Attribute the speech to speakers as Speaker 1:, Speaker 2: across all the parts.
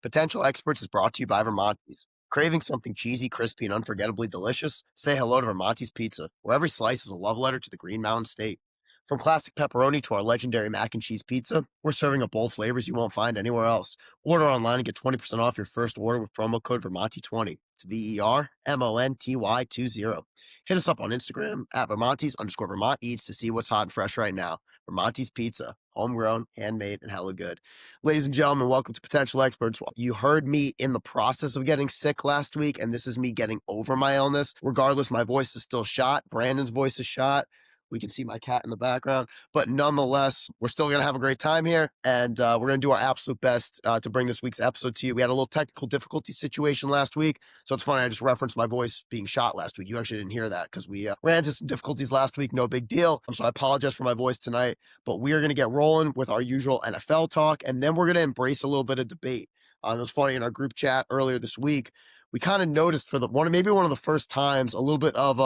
Speaker 1: Potential Experts is brought to you by Vermonti's. Craving something cheesy, crispy, and unforgettably delicious? Say hello to Vermonti's Pizza, where every slice is a love letter to the Green Mountain State. From classic pepperoni to our legendary mac and cheese pizza, we're serving up bold flavors you won't find anywhere else. Order online and get 20% off your first order with promo code Vermonti20. It's VERMONTY20. Hit us up on Instagram at Vermonti's_Vermont Eats to see what's hot and fresh right now. Vermonti's Pizza, homegrown, handmade, and hella good. Ladies and gentlemen, welcome to Potential Experts. You heard me in the process of getting sick last week, and this is me getting over my illness. Regardless, my voice is still shot. Brandon's voice is shot. We can see my cat in the background. But nonetheless, we're still going to have a great time here, and we're going to do our absolute best to bring this week's episode to you. We had a little technical difficulty situation last week, so it's funny. I just referenced my voice being shot last week. You actually didn't hear that because we ran into some difficulties last week. No big deal. So I apologize for my voice tonight, but we are going to get rolling with our usual NFL talk, and then we're going to embrace a little bit of debate. It was funny in our group chat earlier this week. We kind of noticed for maybe one of the first times, a little bit of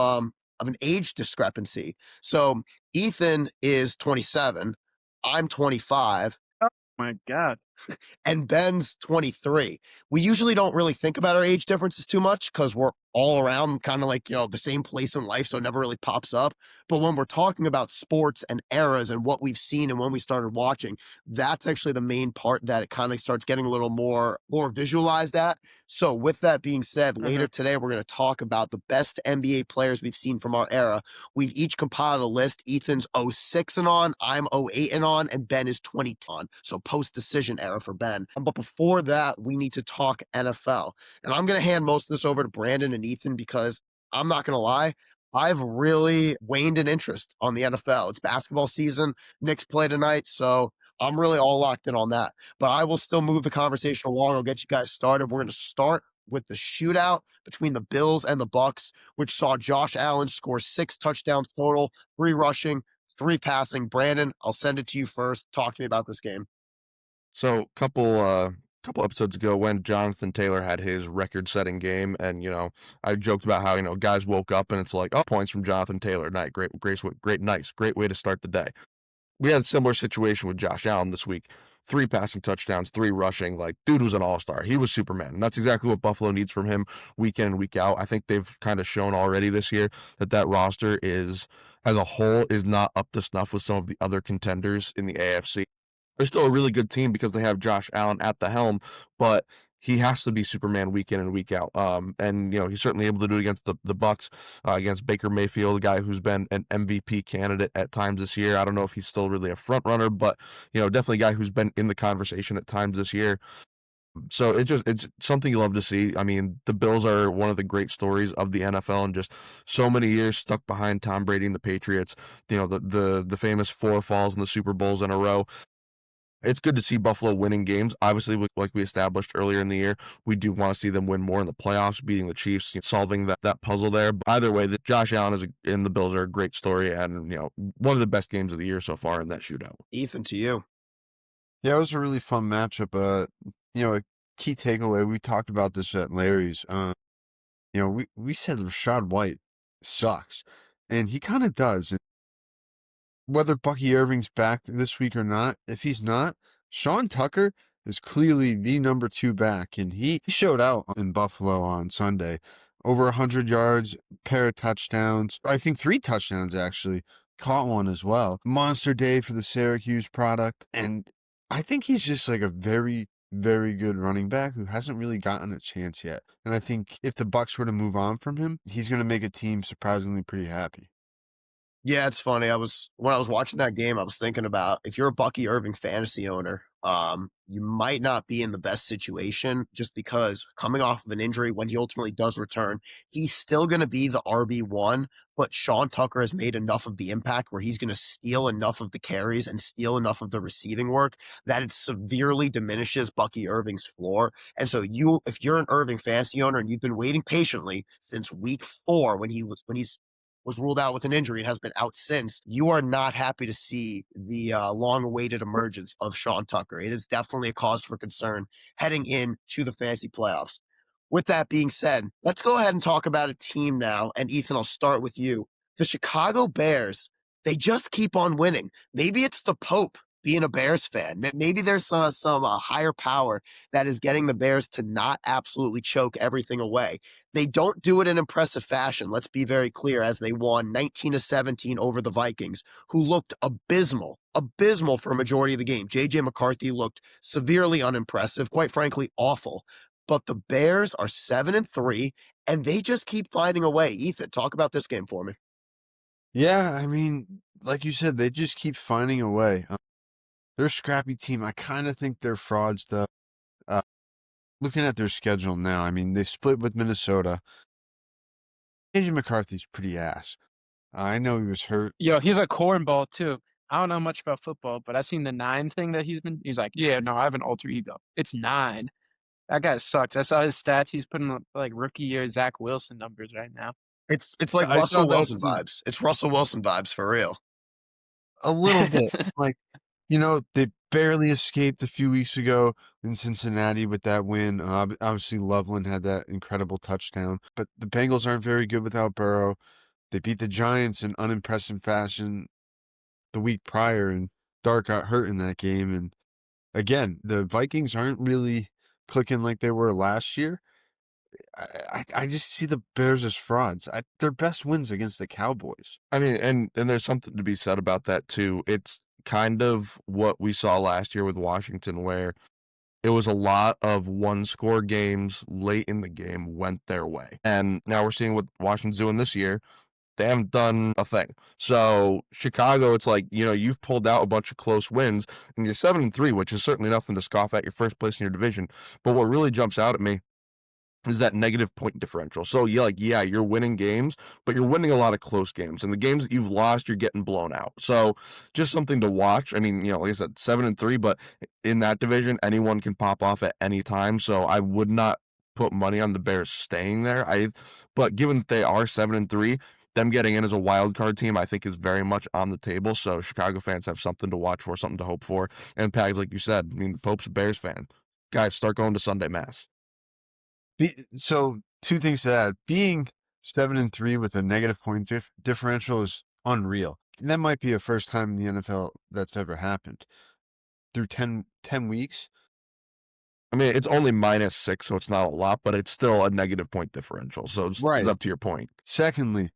Speaker 1: an age discrepancy. So Ethan is 27, I'm 25.
Speaker 2: Oh my God.
Speaker 1: And Ben's 23. We usually don't really think about our age differences too much because we're all around kind of like, the same place in life. So it never really pops up. But when we're talking about sports and eras and what we've seen and when we started watching, that's actually the main part that it kind of starts getting a little more visualized at. So with that being said, later today, we're going to talk about the best NBA players we've seen from our era. We've each compiled a list. Ethan's 06 and on, I'm 08 and on, and Ben is 20 on. So post-decision era for Ben. But before that, we need to talk NFL. And I'm going to hand most of this over to Brandon and Ethan because I'm not going to lie, I've really waned in interest on the NFL. It's basketball season. Knicks play tonight, so I'm really all locked in on that. But I will still move the conversation along. I'll get you guys started. We're going to start with the shootout between the Bills and the Bucs, which saw Josh Allen score 6 touchdowns total, 3 rushing, 3 passing. Brandon, I'll send it to you first. Talk to me about this game.
Speaker 3: So couple episodes ago when Jonathan Taylor had his record-setting game, and I joked about how guys woke up and it's like, oh, points from Jonathan Taylor, nice, great way to start the day. We had a similar situation with Josh Allen this week. 3 passing touchdowns, 3 rushing. Like, dude was an all-star. He was Superman. And that's exactly what Buffalo needs from him week in and week out. I think they've kind of shown already this year that roster as a whole is not up to snuff with some of the other contenders in the AFC. They're still a really good team because they have Josh Allen at the helm, but he has to be Superman week in and week out. And he's certainly able to do it against the Bucs, against Baker Mayfield, a guy who's been an MVP candidate at times this year. I don't know if he's still really a front runner, but definitely a guy who's been in the conversation at times this year. So it's something you love to see. I mean, the Bills are one of the great stories of the NFL, and just so many years stuck behind Tom Brady and the Patriots. The famous 4 falls in the Super Bowls in a row. It's good to see Buffalo winning games. Obviously, like we established earlier in the year, we do want to see them win more in the playoffs, beating the Chiefs, solving that puzzle there. But either way, that Josh Allen and the Bills are a great story, and one of the best games of the year so far in that shootout.
Speaker 1: Ethan, to you.
Speaker 4: Yeah, it was a really fun matchup. A key takeaway, we talked about this at Larry's. We said Rashad White sucks, and he kind of does. Whether Bucky Irving's back this week or not, if he's not, Sean Tucker is clearly the number 2 back, and he showed out in Buffalo on Sunday. Over 100 yards, pair of touchdowns. I think 3 touchdowns, actually. Caught one as well. Monster day for the Syracuse product, and I think he's just like a very, very good running back who hasn't really gotten a chance yet. And I think if the Bucs were to move on from him, he's going to make a team surprisingly pretty happy.
Speaker 1: Yeah, it's funny. When I was watching that game, I was thinking about if you're a Bucky Irving fantasy owner, you might not be in the best situation just because coming off of an injury, when he ultimately does return, he's still going to be the RB1, but Sean Tucker has made enough of the impact where he's going to steal enough of the carries and steal enough of the receiving work that it severely diminishes Bucky Irving's floor. And so if you're an Irving fantasy owner and you've been waiting patiently since week 4 when he's was ruled out with an injury and has been out since, you are not happy to see the long-awaited emergence of Sean Tucker. It is definitely a cause for concern heading into the fantasy playoffs. With that being said, let's go ahead and talk about a team now. And Ethan, I'll start with you. The Chicago Bears, they just keep on winning. Maybe it's the Pope being a Bears fan. Maybe there's some higher power that is getting the Bears to not absolutely choke everything away. They don't do it in impressive fashion. Let's be very clear, as they won 19-17 over the Vikings, who looked abysmal for a majority of the game. JJ McCarthy looked severely unimpressive, quite frankly, awful. But the Bears are 7-3, and they just keep finding a way. Ethan, talk about this game for me.
Speaker 4: Yeah, I mean, like you said, they just keep finding a way. They're a scrappy team. I kind of think they're frauds, though. Uh, Looking at their schedule now, I mean, they split with Minnesota. AJ McCarthy's pretty ass. I know he was hurt.
Speaker 2: Yo, he's a cornball too. I don't know much about football, but I've seen the 9 thing that he's like, yeah, no, I have an alter ego. It's 9. That guy sucks. I saw his stats. He's putting up like rookie year Zach Wilson numbers right now.
Speaker 1: It's like
Speaker 4: I saw
Speaker 1: Russell
Speaker 4: that
Speaker 1: Wilson
Speaker 4: too.
Speaker 1: vibes. It's Russell Wilson vibes for real.
Speaker 4: A little bit. Like, they barely escaped a few weeks ago in Cincinnati with that win. Obviously, Loveland had that incredible touchdown, but the Bengals aren't very good without Burrow. They beat the Giants in unimpressive fashion the week prior, and Dart got hurt in that game. And again, the Vikings aren't really clicking like they were last year. I just see the Bears as frauds. Their best wins against the Cowboys.
Speaker 3: I mean, and there's something to be said about that too. It's kind of what we saw last year with Washington, where it was a lot of one-score games late in the game went their way. And now we're seeing what Washington's doing this year. They haven't done a thing. So Chicago, it's like, you've pulled out a bunch of close wins, and you're 7-3, which is certainly nothing to scoff at. Your first place in your division. But what really jumps out at me is that negative point differential. So you're winning games, but you're winning a lot of close games. And the games that you've lost, you're getting blown out. So just something to watch. I mean, like I said, 7-3, but in that division, anyone can pop off at any time. So I would not put money on the Bears staying there. But given that they are 7-3, them getting in as a wild card team, I think, is very much on the table. So Chicago fans have something to watch for, something to hope for. And Pags, like you said, I mean, Pope's a Bears fan. Guys, start going to Sunday Mass.
Speaker 4: So 2 things to add. Being 7-3 with a negative point differential is unreal. That might be a first time in the NFL that's ever happened. Through 10 weeks.
Speaker 3: I mean, it's only -6, so it's not a lot, but it's still a negative point differential. So it's up to your point.
Speaker 4: Secondly,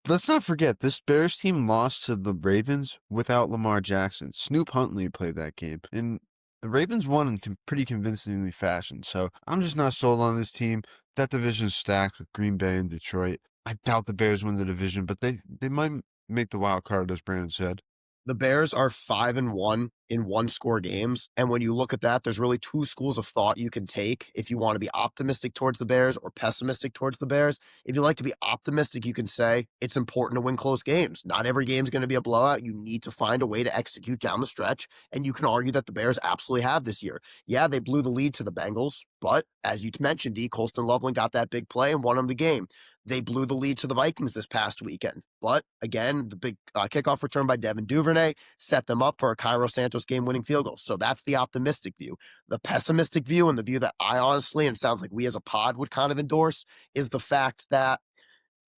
Speaker 4: let's not forget, this Bears team lost to the Ravens without Lamar Jackson. Snoop Huntley played that game, and the Ravens won in pretty convincingly fashion. So I'm just not sold on this team. That division's stacked with Green Bay and Detroit. I doubt the Bears win the division, but they might make the wild card, as Brandon said.
Speaker 1: The Bears are 5-1 in one-score games, and when you look at that, there's really 2 schools of thought you can take if you want to be optimistic towards the Bears or pessimistic towards the Bears. If you like to be optimistic, you can say it's important to win close games. Not every game is going to be a blowout. You need to find a way to execute down the stretch, and you can argue that the Bears absolutely have this year. Yeah, they blew the lead to the Bengals, but as you mentioned, Colston Loveland got that big play and won them the game. They blew the lead to the Vikings this past weekend. But again, the big kickoff return by Devin Duvernay set them up for a Cairo Santos game-winning field goal. So that's the optimistic view. The pessimistic view, and the view that I honestly, and it sounds like we as a pod would kind of endorse, is the fact that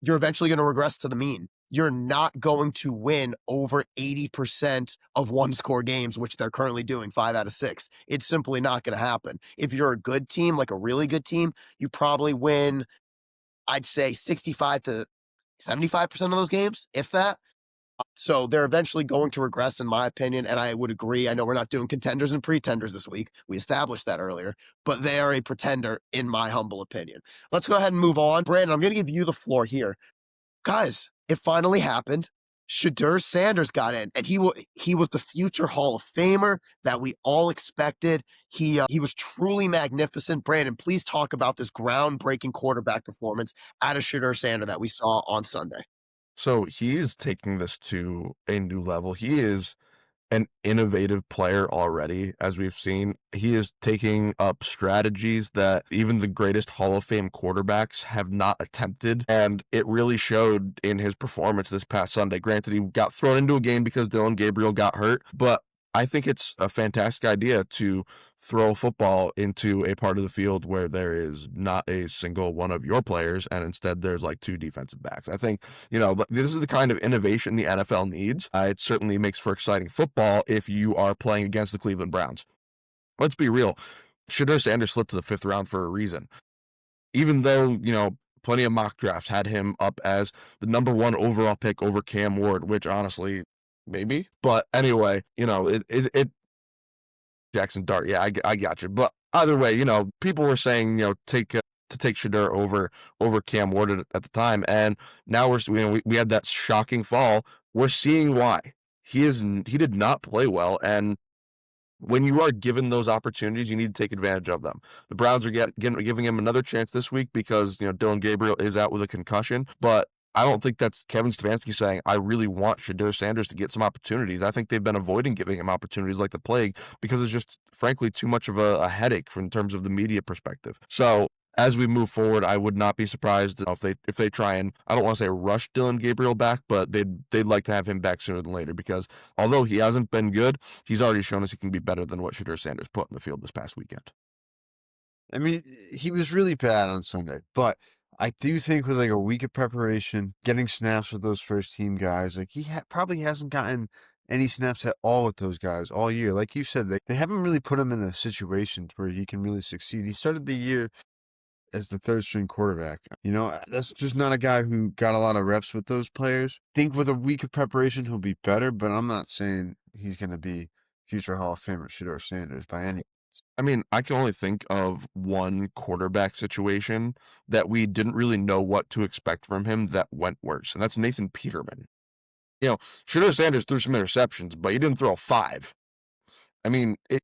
Speaker 1: you're eventually going to regress to the mean. You're not going to win over 80% of one-score games, which they're currently doing 5 out of 6. It's simply not going to happen. If you're a good team, like a really good team, you probably win, I'd say 65 to 75% of those games, if that. So they're eventually going to regress, in my opinion, and I would agree. I know we're not doing contenders and pretenders this week. We established that earlier, but they are a pretender, in my humble opinion. Let's go ahead and move on. Brandon, I'm going to give you the floor here. Guys, it finally happened. Shedeur Sanders got in, and he was the future Hall of Famer that we all expected. He was truly magnificent. Brandon, please talk about this groundbreaking quarterback performance out of Shedeur Sanders that we saw on Sunday.
Speaker 3: So he is taking this to a new level. He is an innovative player already, as we've seen. He is taking up strategies that even the greatest Hall of Fame quarterbacks have not attempted, and it really showed in his performance this past Sunday. Granted, he got thrown into a game because Dylan Gabriel got hurt, but I think it's a fantastic idea to throw a football into a part of the field where there is not a single one of your players, and instead there's like 2 defensive backs. I think, this is the kind of innovation the NFL needs. It certainly makes for exciting football if you are playing against the Cleveland Browns. Let's be real. Shedeur Sanders slipped to the 5th round for a reason. Even though, plenty of mock drafts had him up as the number 1 overall pick over Cam Ward, which honestly, maybe. But anyway, it Jackson Dart. Yeah, I got you. But either way, people were saying, take Shedeur over Cam Ward at the time, and now we had that shocking fall. We're seeing why. He did not play well, and when you are given those opportunities, you need to take advantage of them. The Browns are giving him another chance this week because, Dillon Gabriel is out with a concussion, but I don't think that's Kevin Stefanski saying, I really want Shedeur Sanders to get some opportunities. I think they've been avoiding giving him opportunities like the plague because it's just, frankly, too much of a headache in terms of the media perspective. So as we move forward, I would not be surprised if they try and, I don't want to say rush Dillon Gabriel back, but they'd like to have him back sooner than later because although he hasn't been good, he's already shown us he can be better than what Shedeur Sanders put in the field this past weekend.
Speaker 4: I mean, he was really bad on Sunday, but I do think with like a week of preparation, getting snaps with those first team guys, like he probably hasn't gotten any snaps at all with those guys all year. Like you said, they haven't really put him in a situation where he can really succeed. He started the year as the 3rd string quarterback. That's just not a guy who got a lot of reps with those players. Think with a week of preparation, he'll be better, but I'm not saying he's going to be future Hall of Famer Shedeur Sanders by any.
Speaker 3: I mean, I can only think of one quarterback situation that we didn't really know what to expect from him that went worse, and that's Nathan Peterman. Shedeur Sanders threw some interceptions, but he didn't throw 5. I mean, it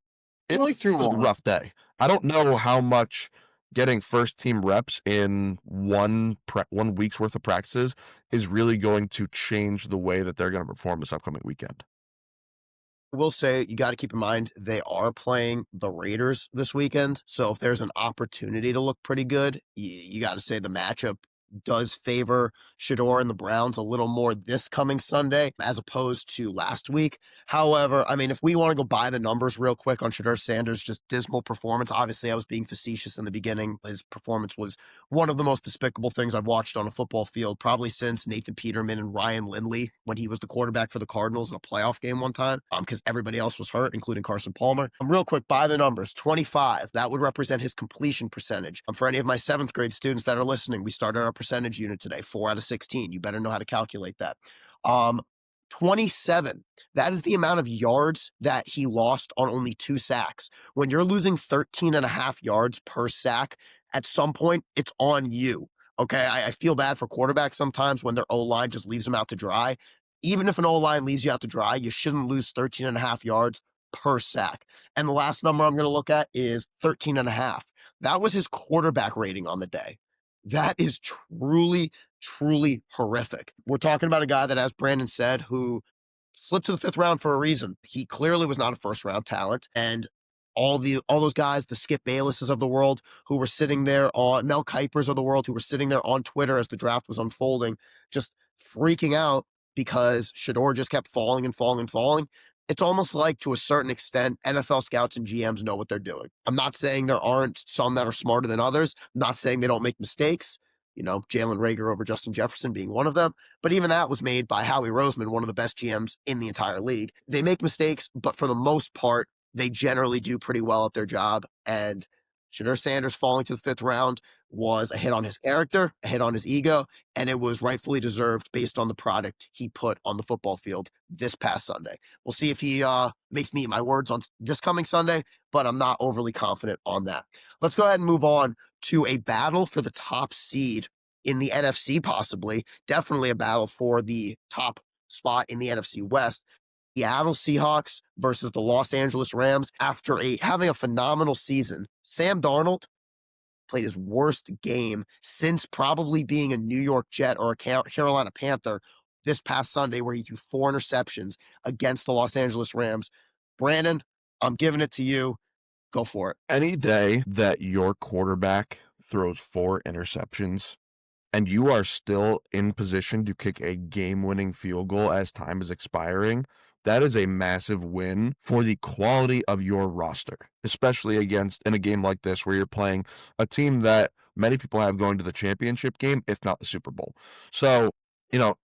Speaker 4: only threw
Speaker 3: was a
Speaker 4: one.
Speaker 3: rough day. I don't know how much getting first team reps in one week's worth of practices is really going to change the way that they're going to perform this upcoming weekend.
Speaker 1: I will say you got to keep in mind they are playing the Raiders this weekend. So if there's an opportunity to look pretty good, you got to say the matchup does favor Shedeur and the Browns a little more this coming Sunday as opposed to last week. However, I mean, if we want to go by the numbers real quick on Shedeur Sanders, just dismal performance. Obviously, I was being facetious in the beginning. His performance was one of the most despicable things I've watched on a football field, probably since Nathan Peterman and Ryan Lindley when he was the quarterback for the Cardinals in a playoff game one time, because everybody else was hurt, including Carson Palmer. Real quick, by the numbers, 25. That would represent his completion percentage. For any of my 7th grade students that are listening, we started our percentage unit today, 4 out of 16. You better know how to calculate that. 27. That is the amount of yards that he lost on only 2 sacks. When you're losing 13.5 yards per sack, at some point, it's on you. Okay, I feel bad for quarterbacks sometimes when their O-line just leaves them out to dry. Even if an O-line leaves you out to dry, you shouldn't lose 13.5 yards per sack. And the last number I'm going to look at is 13.5. That was his quarterback rating on the day. That is truly, truly horrific. We're talking about a guy that, as Brandon said, who slipped to the 5th round for a reason. He clearly was not a first-round talent, and all those guys, the Skip Baylesses of the world, who were sitting there on Mel Kipers of the world, who were sitting there on Twitter as the draft was unfolding, just freaking out because Shedeur just kept falling and falling and falling. It's almost like, to a certain extent, NFL scouts and GMs know what they're doing. I'm not saying there aren't some that are smarter than others. I'm not saying they don't make mistakes. Jalen Reagor over Justin Jefferson being one of them. But even that was made by Howie Roseman, one of the best GMs in the entire league. They make mistakes, but for the most part, they generally do pretty well at their job. And Shedeur Sanders falling to the 5th round was a hit on his character, a hit on his ego, and it was rightfully deserved based on the product he put on the football field this past Sunday. We'll see if he makes me eat my words on this coming Sunday, but I'm not overly confident on that. Let's go ahead and move on to a battle for the top seed in the NFC, possibly. Definitely a battle for the top spot in the NFC West. Seattle Seahawks versus the Los Angeles Rams. After having a phenomenal season, Sam Darnold played his worst game since probably being a New York Jet or a Carolina Panther this past Sunday, where he threw 4 interceptions against the Los Angeles Rams. Brandon, I'm giving it to you. Go for it.
Speaker 3: Any day that your quarterback throws 4 interceptions and you are still in position to kick a game-winning field goal as time is expiring, that is a massive win for the quality of your roster, especially in a game like this where you're playing a team that many people have going to the championship game, if not the Super Bowl. So, you know,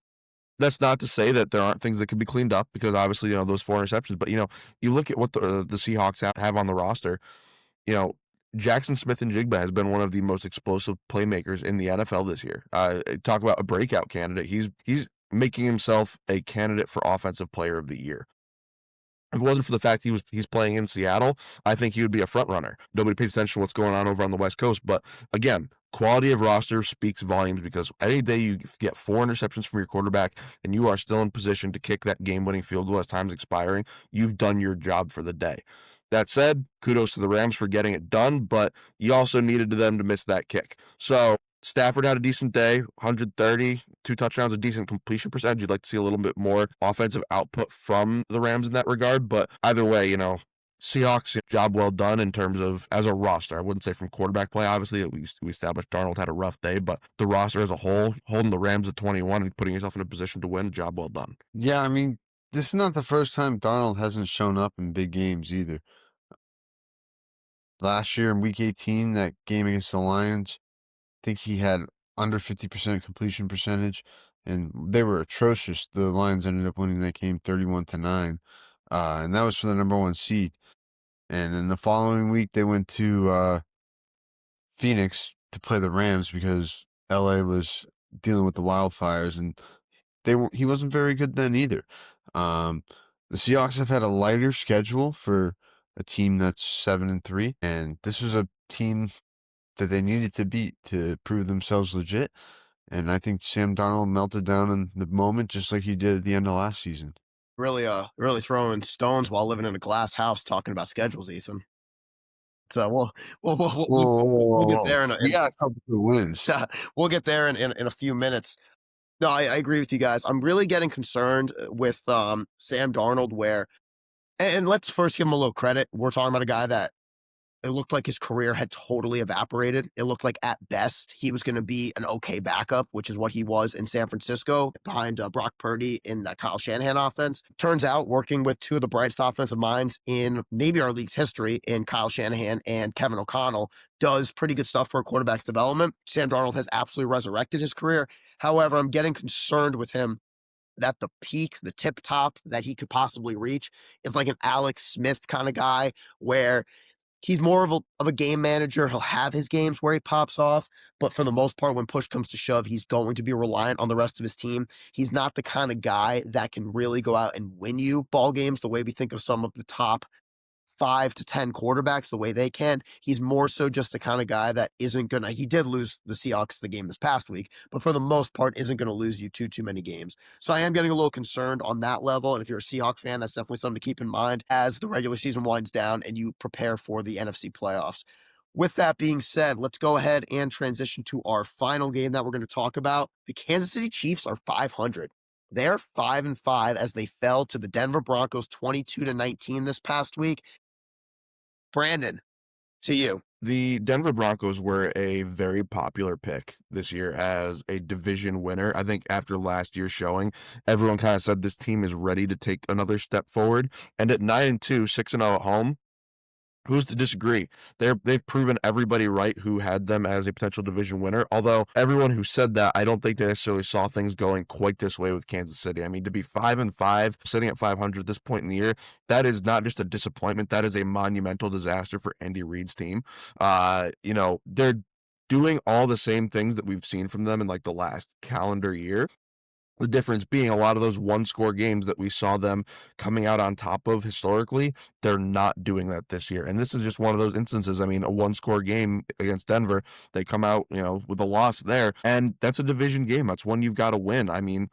Speaker 3: that's not to say that there aren't things that could be cleaned up, because obviously, those 4 interceptions, but, you look at what the Seahawks have on the roster. Jackson Smith-Njigba has been one of the most explosive playmakers in the NFL this year. Talk about a breakout candidate. He's making himself a candidate for Offensive Player of the Year. If it wasn't for the fact he's playing in Seattle, I think he would be a front runner. Nobody pays attention to what's going on over on the West Coast. But again, quality of roster speaks volumes, because any day you get 4 interceptions from your quarterback and you are still in position to kick that game-winning field goal as time's expiring, you've done your job for the day. That said, kudos to the Rams for getting it done, but you also needed them to miss that kick. So Stafford had a decent day, 130, 2 touchdowns, a decent completion percentage. You'd like to see a little bit more offensive output from the Rams in that regard, but either way, Seahawks, job well done in terms of as a roster. I wouldn't say from quarterback play. Obviously, we established Darnold had a rough day, but the roster as a whole, holding the Rams at 21 and putting yourself in a position to win, job well done.
Speaker 4: Yeah, I mean, this is not the first time Darnold hasn't shown up in big games either. Last year in Week 18, that game against the Lions, I think he had under 50% completion percentage, and they were atrocious. The Lions ended up winning that game 31-9, and that was for the number 1 seed. And then the following week, they went to Phoenix to play the Rams because LA was dealing with the wildfires, and he wasn't very good then either. The Seahawks have had a lighter schedule for a team that's 7-3, and this was a team that they needed to beat to prove themselves legit. And I think Sam Darnold melted down in the moment, just like he did at the end of last season.
Speaker 1: Really throwing stones while living in a glass house talking about schedules, Ethan. So we'll get there
Speaker 4: We got a couple of wins.
Speaker 1: we'll get there in a few minutes. No, I agree with you guys. I'm really getting concerned with Sam Darnold, and let's first give him a little credit. We're talking about a guy that it looked like his career had totally evaporated. It looked like at best he was going to be an okay backup, which is what he was in San Francisco behind Brock Purdy in that Kyle Shanahan offense. Turns out working with 2 of the brightest offensive minds in maybe our league's history in Kyle Shanahan and Kevin O'Connell does pretty good stuff for a quarterback's development. Sam Darnold has absolutely resurrected his career. However, I'm getting concerned with him that the peak, the tip top that he could possibly reach is like an Alex Smith kind of guy where he's more of a game manager. He'll have his games where he pops off, but for the most part, when push comes to shove, he's going to be reliant on the rest of his team. He's not the kind of guy that can really go out and win you ball games the way we think of some of the top 5 to 10 quarterbacks the way they can. He's more so just the kind of guy that isn't gonna. He did lose the Seahawks the game this past week, but for the most part, isn't gonna lose you too many games. So I am getting a little concerned on that level. And if you're a Seahawks fan, that's definitely something to keep in mind as the regular season winds down and you prepare for the NFC playoffs. With that being said, let's go ahead and transition to our final game that we're going to talk about. The Kansas City Chiefs are 500. They're 5-5 as they fell to the Denver Broncos 22-19 this past week. Brandon, to you.
Speaker 3: The Denver Broncos were a very popular pick this year as a division winner. I think after last year's showing, everyone kind of said this team is ready to take another step forward. And at 9-2, 6-0 at home, who's to disagree? They've proven everybody right who had them as a potential division winner. Although everyone who said that, I don't think they necessarily saw things going quite this way with Kansas City. I mean, to be 5-5, sitting at 500 at this point in the year, that is not just a disappointment. That is a monumental disaster for Andy Reid's team. They're doing all the same things that we've seen from them in like the last calendar year. The difference being a lot of those one-score games that we saw them coming out on top of historically, they're not doing that this year. And this is just one of those instances. I mean, a one-score game against Denver, they come out, with a loss there, and that's a division game. That's one you've got to win. I mean,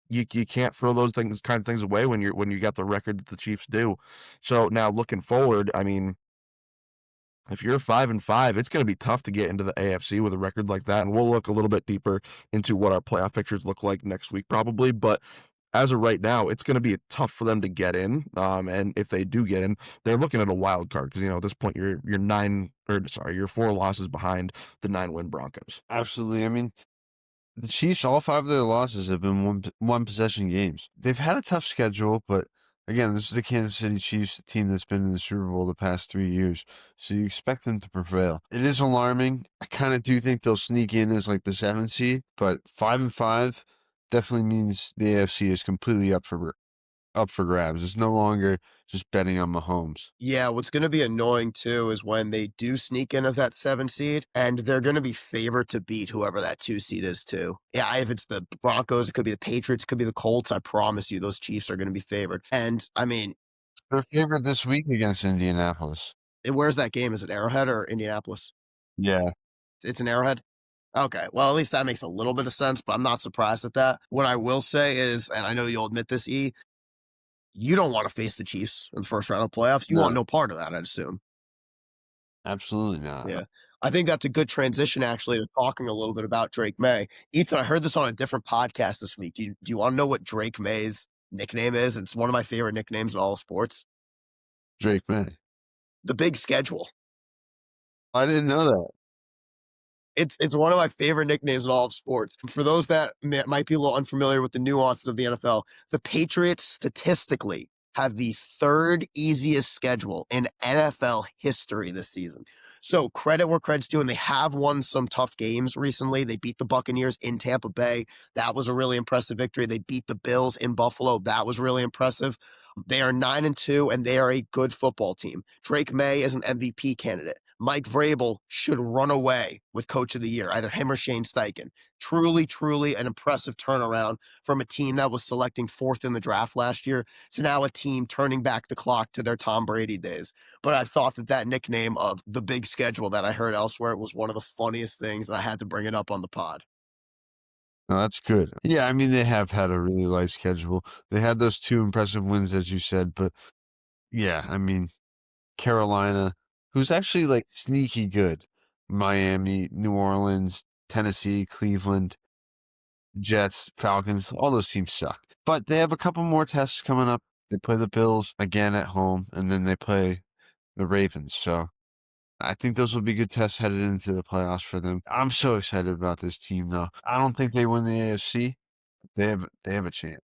Speaker 3: you can't throw those kind of things away when you got the record that the Chiefs do. So now looking forward, I mean, if you're 5-5, it's going to be tough to get into the AFC with a record like that. And we'll look a little bit deeper into what our playoff pictures look like next week, probably. But as of right now, it's going to be tough for them to get in. And if they do get in, they're looking at a wild card because, at this point, you're 4 losses behind the 9-win Broncos.
Speaker 4: Absolutely. I mean, the Chiefs, all 5 of their losses have been one possession games. They've had a tough schedule, but again, this is the Kansas City Chiefs, the team that's been in the Super Bowl the past 3 years, so you expect them to prevail. It is alarming. I kind of do think they'll sneak in as like the 7th seed, but 5-5 definitely means the AFC is completely up for grabs. It's no longer just betting on Mahomes.
Speaker 1: Yeah, what's going to be annoying too is when they do sneak in as that 7 seed, and they're going to be favored to beat whoever that 2 seed is too. Yeah, if it's the Broncos, it could be the Patriots, it could be the Colts. I promise you, those Chiefs are going to be favored. And I mean,
Speaker 4: They're favored this week against Indianapolis.
Speaker 1: where's that game? Is it Arrowhead or Indianapolis?
Speaker 4: Yeah.
Speaker 1: It's an Arrowhead. Okay, well, at least that makes a little bit of sense, but I'm not surprised at that. What I will say is, and I know you'll admit this, E, you don't want to face the Chiefs in the first round of playoffs. You want
Speaker 4: No,
Speaker 1: no part of that, I'd assume.
Speaker 4: absolutely not.
Speaker 1: Yeah. I think that's a good transition, actually, to talking a little bit about Drake May. Ethan, I heard this on a different podcast this week. Do you want to know what Drake May's nickname is? It's one of my favorite nicknames in all of sports.
Speaker 4: Drake May.
Speaker 1: The Big Schedule.
Speaker 4: I didn't know that.
Speaker 1: It's one of my favorite nicknames in all of sports. For those that might be a little unfamiliar with the nuances of the NFL, the Patriots statistically have the 3rd easiest schedule in NFL history this season. So credit where credit's due, and they have won some tough games recently. They beat the Buccaneers in Tampa Bay. That was a really impressive victory. They beat the Bills in Buffalo. That was really impressive. They are 9-2, and they are a good football team. Drake May is an MVP candidate. Mike Vrabel should run away with Coach of the Year, either him or Shane Steichen. Truly, truly an impressive turnaround from a team that was selecting 4th in the draft last year to now a team turning back the clock to their Tom Brady days. But I thought that nickname of the Big Schedule that I heard elsewhere was one of the funniest things, and I had to bring it up on the pod.
Speaker 4: No, that's good. Yeah, I mean, they have had a really light schedule. They had those 2 impressive wins, as you said, but yeah, I mean, Carolina, who's actually like sneaky good. Miami, New Orleans, Tennessee, Cleveland, Jets, Falcons, all those teams suck. But they have a couple more tests coming up. They play the Bills again at home, and then they play the Ravens. So I think those will be good tests headed into the playoffs for them. I'm so excited about this team, though. I don't think they win the AFC. They have a chance.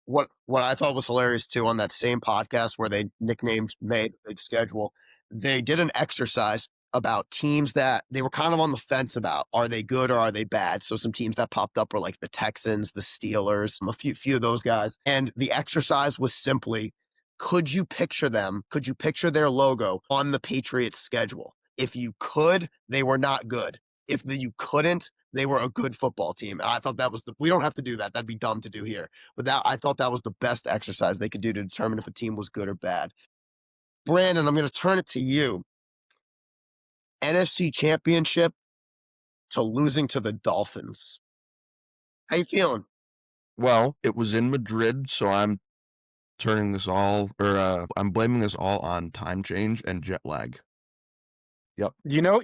Speaker 1: What I thought was hilarious too on that same podcast where they nicknamed May the Big Schedule, they did an exercise about teams that they were kind of on the fence about. Are they good or are they bad? So some teams that popped up were like the Texans, the Steelers, a few of those guys. And the exercise was simply, could you picture them? Could you picture their logo on the Patriots schedule? If you could, they were not good. If you couldn't, they were a good football team. And I thought that was we don't have to do that. That'd be dumb to do here. But I thought that was the best exercise they could do to determine if a team was good or bad. Brandon, I'm going to turn it to you. NFC Championship to losing to the Dolphins. How you feeling?
Speaker 3: Well, it was in Madrid, so I'm blaming this all on time change and jet lag. Yep.
Speaker 2: You know,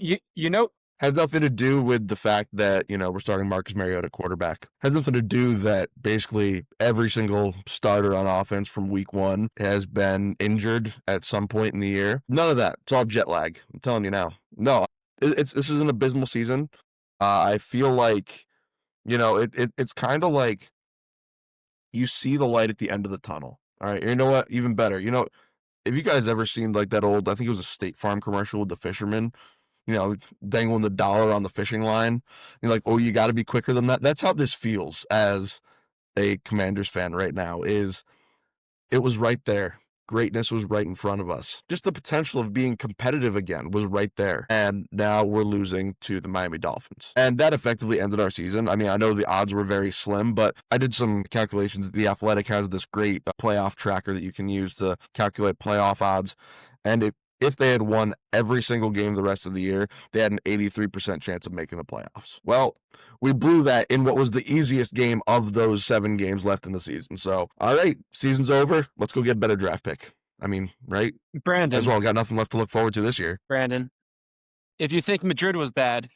Speaker 3: Has nothing to do with the fact that, we're starting Marcus Mariota at quarterback. Has nothing to do that basically every single starter on offense from week 1 has been injured at some point in the year. None of that. It's all jet lag. I'm telling you now. No, this is an abysmal season. I feel like, it's kind of like you see the light at the end of the tunnel. All right. You know what? Even better. Have you guys ever seen like that old, I think it was a State Farm commercial with the fisherman, dangling the dollar on the fishing line? You're like, oh, you got to be quicker than that. That's how this feels as a Commanders fan right now. It was right there. Greatness was right in front of us. Just the potential of being competitive again was right there. And now we're losing to the Miami Dolphins. And that effectively ended our season. I mean, I know the odds were very slim, but I did some calculations. The Athletic has this great playoff tracker that you can use to calculate playoff odds. And if they had won every single game the rest of the year, they had an 83% chance of making the playoffs. Well, we blew that in what was the easiest game of those 7 games left in the season. So, all right, season's over. Let's go get a better draft pick. I mean, right?
Speaker 2: Brandon.
Speaker 3: As well, got nothing left to look forward to this year.
Speaker 2: Brandon, if you think Madrid was bad,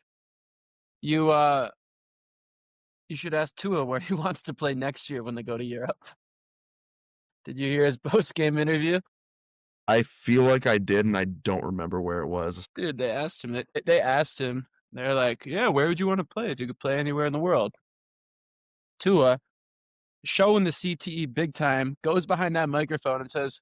Speaker 2: you should ask Tua where he wants to play next year when they go to Europe. Did you hear his post-game interview?
Speaker 3: I feel like I did, and I don't remember where it was.
Speaker 2: Dude, they asked him. They asked him. They're like, yeah, where would you want to play if you could play anywhere in the world? Tua showing the CTE big time, goes behind that microphone and says,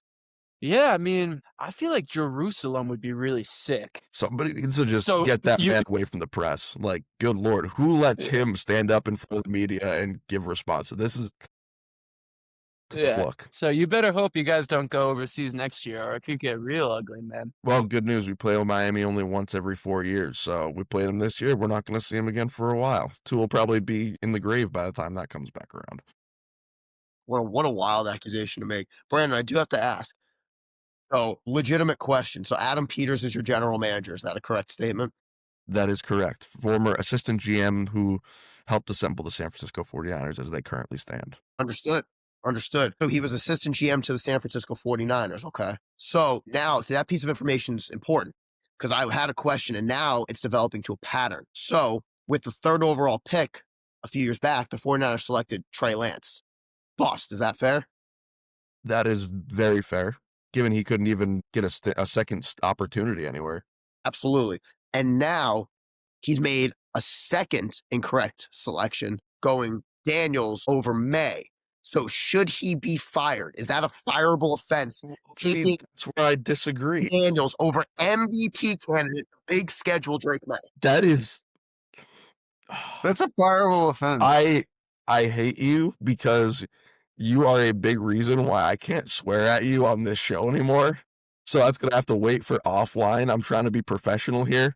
Speaker 2: "Yeah, I mean, I feel like Jerusalem would be really sick."
Speaker 3: Somebody needs to just
Speaker 2: So
Speaker 3: get that
Speaker 2: you,
Speaker 3: man away from the press. Like, good Lord, who lets
Speaker 2: yeah,
Speaker 3: him stand up in front of the media and give response? This is tough
Speaker 2: yeah.
Speaker 3: look.
Speaker 2: So you better hope you guys don't go overseas next year, or it could get real ugly, man.
Speaker 3: Well, good news. We play Miami only once every 4 years. So we play them this year. We're not going to see them again for a while. Two will probably be in the grave by the time that comes back around.
Speaker 1: What a wild accusation to make. Brandon, I do have to ask. So, legitimate question. So, Adam Peters is your general manager. Is that a correct statement?
Speaker 3: That is correct. Former assistant GM who helped assemble the San Francisco 49ers as they currently stand.
Speaker 1: Understood. Understood. So, he was assistant GM to the San Francisco 49ers. Okay. So, now that piece of information is important because I had a question and now it's developing to a pattern. So, with the third overall pick a few years back, the 49ers selected Trey Lance. Bust. Is that fair?
Speaker 3: That is very fair, given he couldn't even get a second opportunity anywhere.
Speaker 1: Absolutely. And now he's made a second incorrect selection going Daniels over May. So should he be fired? Is that a fireable offense?
Speaker 3: See,
Speaker 1: Taking
Speaker 3: that's where I disagree.
Speaker 1: Daniels over MVP candidate, big schedule Drake May.
Speaker 3: That is.
Speaker 4: That's a fireable offense.
Speaker 3: I hate you because you are a big reason why I can't swear at you on this show anymore. So that's gonna have to wait for offline. I'm trying to be professional here.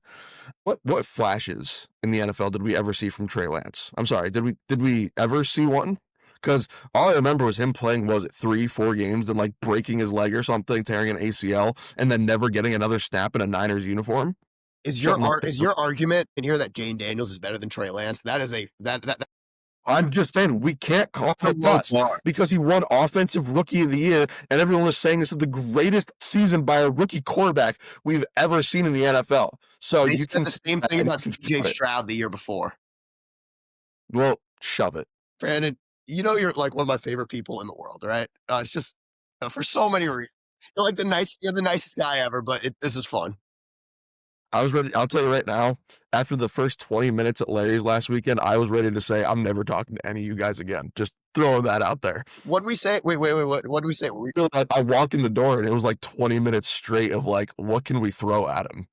Speaker 3: What flashes in the NFL did we ever see from Trey Lance? I'm sorry, did we ever see one? Because all I remember was him playing, was it 3-4 games and like breaking his leg or something, tearing an ACL, and then never getting another snap in a Niners uniform.
Speaker 1: Is your
Speaker 3: Something like that.
Speaker 1: argument in here that Jane Daniels is better than Trey Lance? That is a that
Speaker 3: I'm just saying we can't call him a
Speaker 4: low
Speaker 3: bust
Speaker 4: bar.
Speaker 3: because he won Offensive Rookie of the Year, and everyone was saying this is the greatest season by a rookie quarterback we've ever seen in the NFL. So
Speaker 1: they
Speaker 3: you
Speaker 1: said
Speaker 3: can
Speaker 1: the same thing
Speaker 3: and
Speaker 1: about
Speaker 3: you can
Speaker 1: CJ
Speaker 3: shove it.
Speaker 1: Stroud the year before.
Speaker 3: Well, shove it.
Speaker 1: Brandon, you know you're like one of my favorite people in the world, right? It's just for so many reasons. You're the nicest guy ever, but this is fun.
Speaker 3: I was ready. I'll tell you right now, after the first 20 minutes at Larry's last weekend, I was ready to say, I'm never talking to any of you guys again. Just throwing that out there.
Speaker 1: What'd we say? Wait. What did we say?
Speaker 3: I walked in the door and it was like 20 minutes straight of like, what can we throw at him?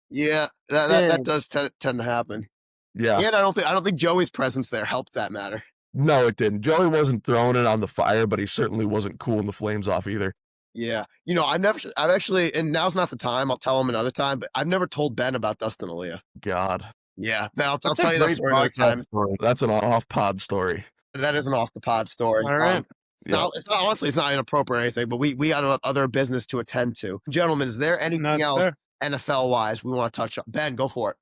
Speaker 1: Yeah, that does tend to happen.
Speaker 3: Yeah.
Speaker 1: And I don't think Joey's presence there helped that matter.
Speaker 3: No, it didn't. Joey wasn't throwing it on the fire, but he certainly wasn't cooling the flames off either.
Speaker 1: Yeah. I've actually, and now's not the time, I'll tell him another time, but I've never told Ben about Dustin Aaliyah.
Speaker 3: God.
Speaker 1: Yeah. Ben, I'll
Speaker 4: That's
Speaker 1: tell
Speaker 4: a
Speaker 1: you that
Speaker 4: great
Speaker 1: story another
Speaker 4: podcast
Speaker 1: time.
Speaker 4: story.
Speaker 3: That's an off-pod story.
Speaker 1: That is an off the pod story.
Speaker 2: All right.
Speaker 1: It's not honestly, it's not inappropriate or anything, but we got other business to attend to. Gentlemen, is there anything
Speaker 2: That's
Speaker 1: else
Speaker 2: fair.
Speaker 1: NFL wise we want to touch on? Ben, go for it.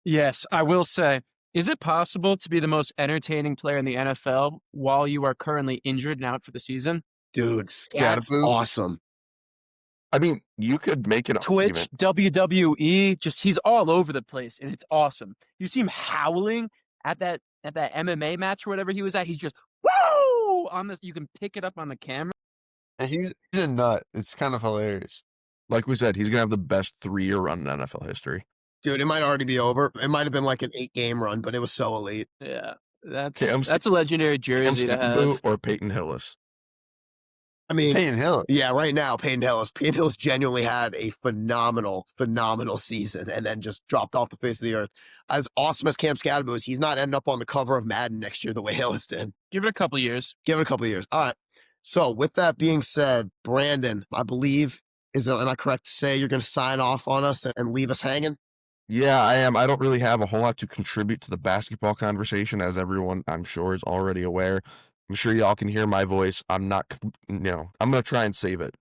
Speaker 2: Yes, I will say, is it possible to be the most entertaining player in the NFL while you are currently injured and out for the season?
Speaker 1: Dude, that's
Speaker 4: Scatterboo.
Speaker 1: awesome.
Speaker 3: I mean, you could make an
Speaker 2: Twitch,
Speaker 3: argument.
Speaker 2: WWE, just he's all over the place and it's awesome. You see him howling at that MMA match or whatever he was at. He's just woo on this. You can pick it up on the camera.
Speaker 4: And he's a nut. It's kind of hilarious.
Speaker 3: Like we said, he's going to have the best 3-year run in NFL history.
Speaker 1: Dude, it might already be over. It might have been like an 8-game run, but it was so elite.
Speaker 2: Yeah, that's
Speaker 3: Cam
Speaker 2: a legendary jersey to have.
Speaker 3: Scatterboo or Peyton Hillis?
Speaker 1: I mean,
Speaker 4: Peyton Hill.
Speaker 1: yeah, right now, Peyton Hillis genuinely had a phenomenal season and then just dropped off the face of the earth. As awesome as Cam Scatterboo is, he's not ending up on the cover of Madden next year the way Hillis did.
Speaker 2: Give it a couple years.
Speaker 1: Give it a couple of years. All right. So with that being said, Brandon, I believe, am I correct to say you're going to sign off on us and leave us hanging?
Speaker 3: Yeah, I am. I don't really have a whole lot to contribute to the basketball conversation, as everyone I'm sure is already aware. I'm sure y'all can hear my voice. I'm not, I'm going to try and save it,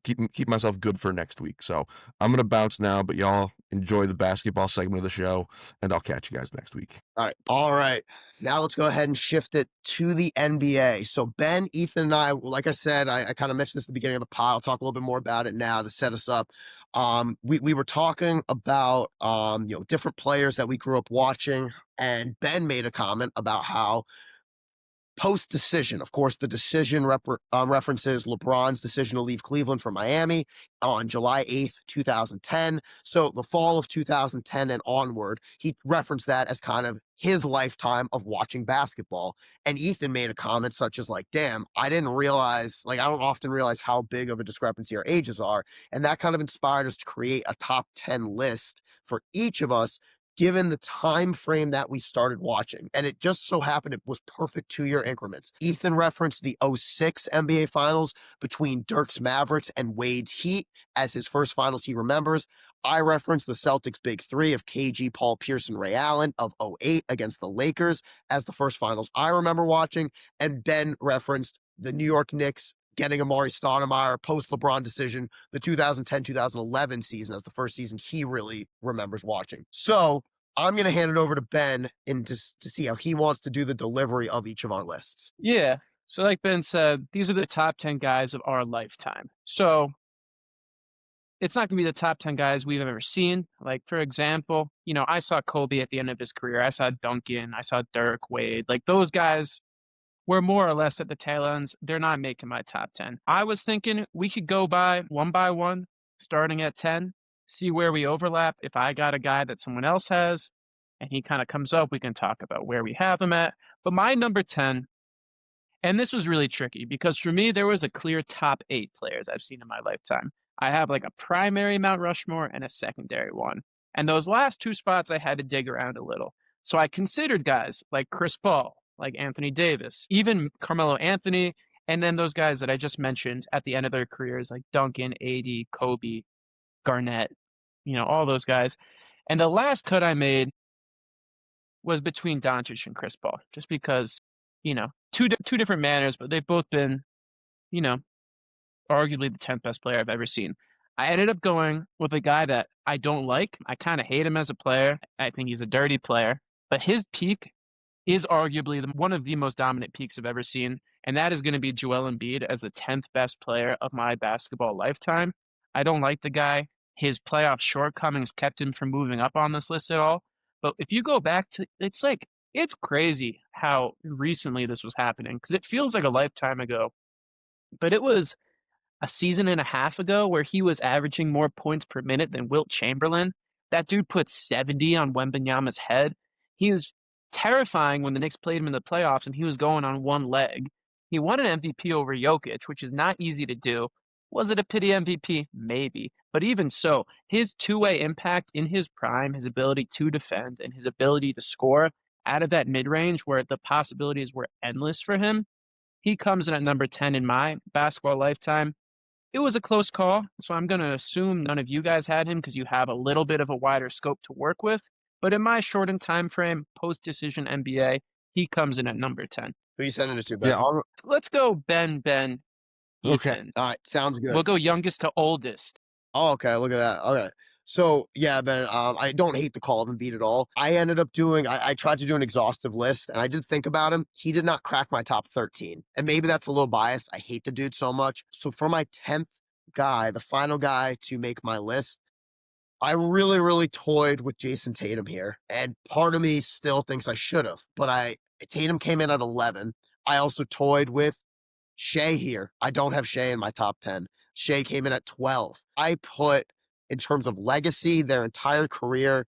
Speaker 3: keep myself good for next week. So I'm going to bounce now, but y'all enjoy the basketball segment of the show, and I'll catch you guys next week.
Speaker 1: All right. Now let's go ahead and shift it to the NBA. So Ben, Ethan, and I, like I said, I kind of mentioned this at the beginning of the pod. I'll talk a little bit more about it now to set us up. We were talking about different players that we grew up watching, and Ben made a comment about how Post-decision, of course, the decision references LeBron's decision to leave Cleveland for Miami on July 8th, 2010. So the fall of 2010 and onward, he referenced that as kind of his lifetime of watching basketball. And Ethan made a comment such as like, damn, I didn't realize, like, I don't often realize how big of a discrepancy our ages are. And that kind of inspired us to create a top 10 list for each of us given the time frame that we started watching. And it just so happened it was perfect 2-year increments. Ethan referenced the '06 NBA Finals between Dirk's Mavericks and Wade's Heat as his first finals he remembers. I referenced the Celtics' Big Three of KG, Paul Pierce, and Ray Allen of '08 against the Lakers as the first finals I remember watching. And Ben referenced the New York Knicks getting Amari Stoudemire post-LeBron decision, the 2010-2011 season as the first season he really remembers watching. So I'm going to hand it over to Ben and to see how he wants to do the delivery of each of our lists.
Speaker 2: Yeah. So like Ben said, these are the top 10 guys of our lifetime. So it's not going to be the top 10 guys we've ever seen. Like, for example, I saw Kobe at the end of his career. I saw Duncan. I saw Dirk, Wade. Like, those guys were more or less at the tail ends. They're not making my top 10. I was thinking we could go by one, starting at 10, see where we overlap. If I got a guy that someone else has and he kind of comes up, we can talk about where we have him at. But my number 10, and this was really tricky because for me, there was a clear top 8 players I've seen in my lifetime. I have like a primary Mount Rushmore and a secondary one. And those last 2 spots, I had to dig around a little. So I considered guys like Chris Paul, like Anthony Davis, even Carmelo Anthony, and then those guys that I just mentioned at the end of their careers, like Duncan, AD, Kobe, Garnett, all those guys. And the last cut I made was between Doncic and Chris Paul, just because, two different manners, but they've both been, arguably the 10th best player I've ever seen. I ended up going with a guy that I don't like. I kind of hate him as a player. I think he's a dirty player, but his peak is arguably one of the most dominant peaks I've ever seen, and that is going to be Joel Embiid as the 10th best player of my basketball lifetime. I don't like the guy. His playoff shortcomings kept him from moving up on this list at all. But if you go back to, it's crazy how recently this was happening because it feels like a lifetime ago. But it was a season and a half ago where he was averaging more points per minute than Wilt Chamberlain. That dude put 70 on Wembanyama's head. He was terrifying when the Knicks played him in the playoffs and he was going on one leg. He won an MVP over Jokic, which is not easy to do. Was it a pity MVP? Maybe. But even so, his two-way impact in his prime, his ability to defend and his ability to score out of that mid-range where the possibilities were endless for him, he comes in at number 10 in my basketball lifetime. It was a close call, so I'm going to assume none of you guys had him because you have a little bit of a wider scope to work with. But in my shortened time frame, post-decision NBA, he comes in at number 10.
Speaker 1: Who are you sending it to, Ben?
Speaker 4: Yeah,
Speaker 2: Let's go Ben,
Speaker 1: Okay.
Speaker 2: Ethan.
Speaker 1: All right. Sounds good.
Speaker 2: We'll go youngest to oldest.
Speaker 1: Oh, okay. Look at that. Okay. So, yeah, Ben, I don't hate the call of Embiid at all. I ended up I tried to do an exhaustive list, and I did think about him. He did not crack my top 13. And maybe that's a little biased. I hate the dude so much. So for my 10th guy, the final guy to make my list, I really, really toyed with Jason Tatum here. And part of me still thinks I should have. But Tatum came in at 11. I also toyed with Shea here. I don't have Shea in my top 10. Shea came in at 12. I put, in terms of legacy, their entire career,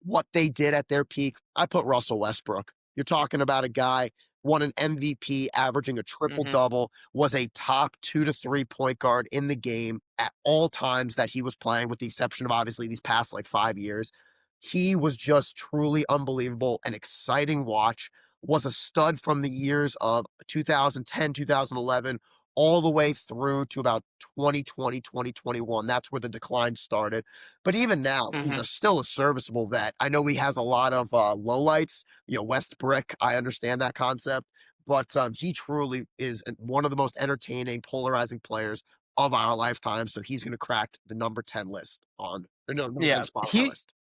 Speaker 1: what they did at their peak, I put Russell Westbrook. You're talking about a guy won an MVP, averaging a triple-double, was a top 2 to 3 point guard in the game at all times that he was playing, with the exception of obviously these past 5 years. He was just truly unbelievable, an exciting watch, was a stud from the years of 2010, 2011, all the way through to about 2020, 2021. That's where the decline started. But even now, he's still a serviceable vet. I know he has a lot of lowlights, West Brick. I understand that concept. But he truly is one of the most entertaining, polarizing players of our lifetime. So he's going to crack the number 10 list number 10 spot on my list.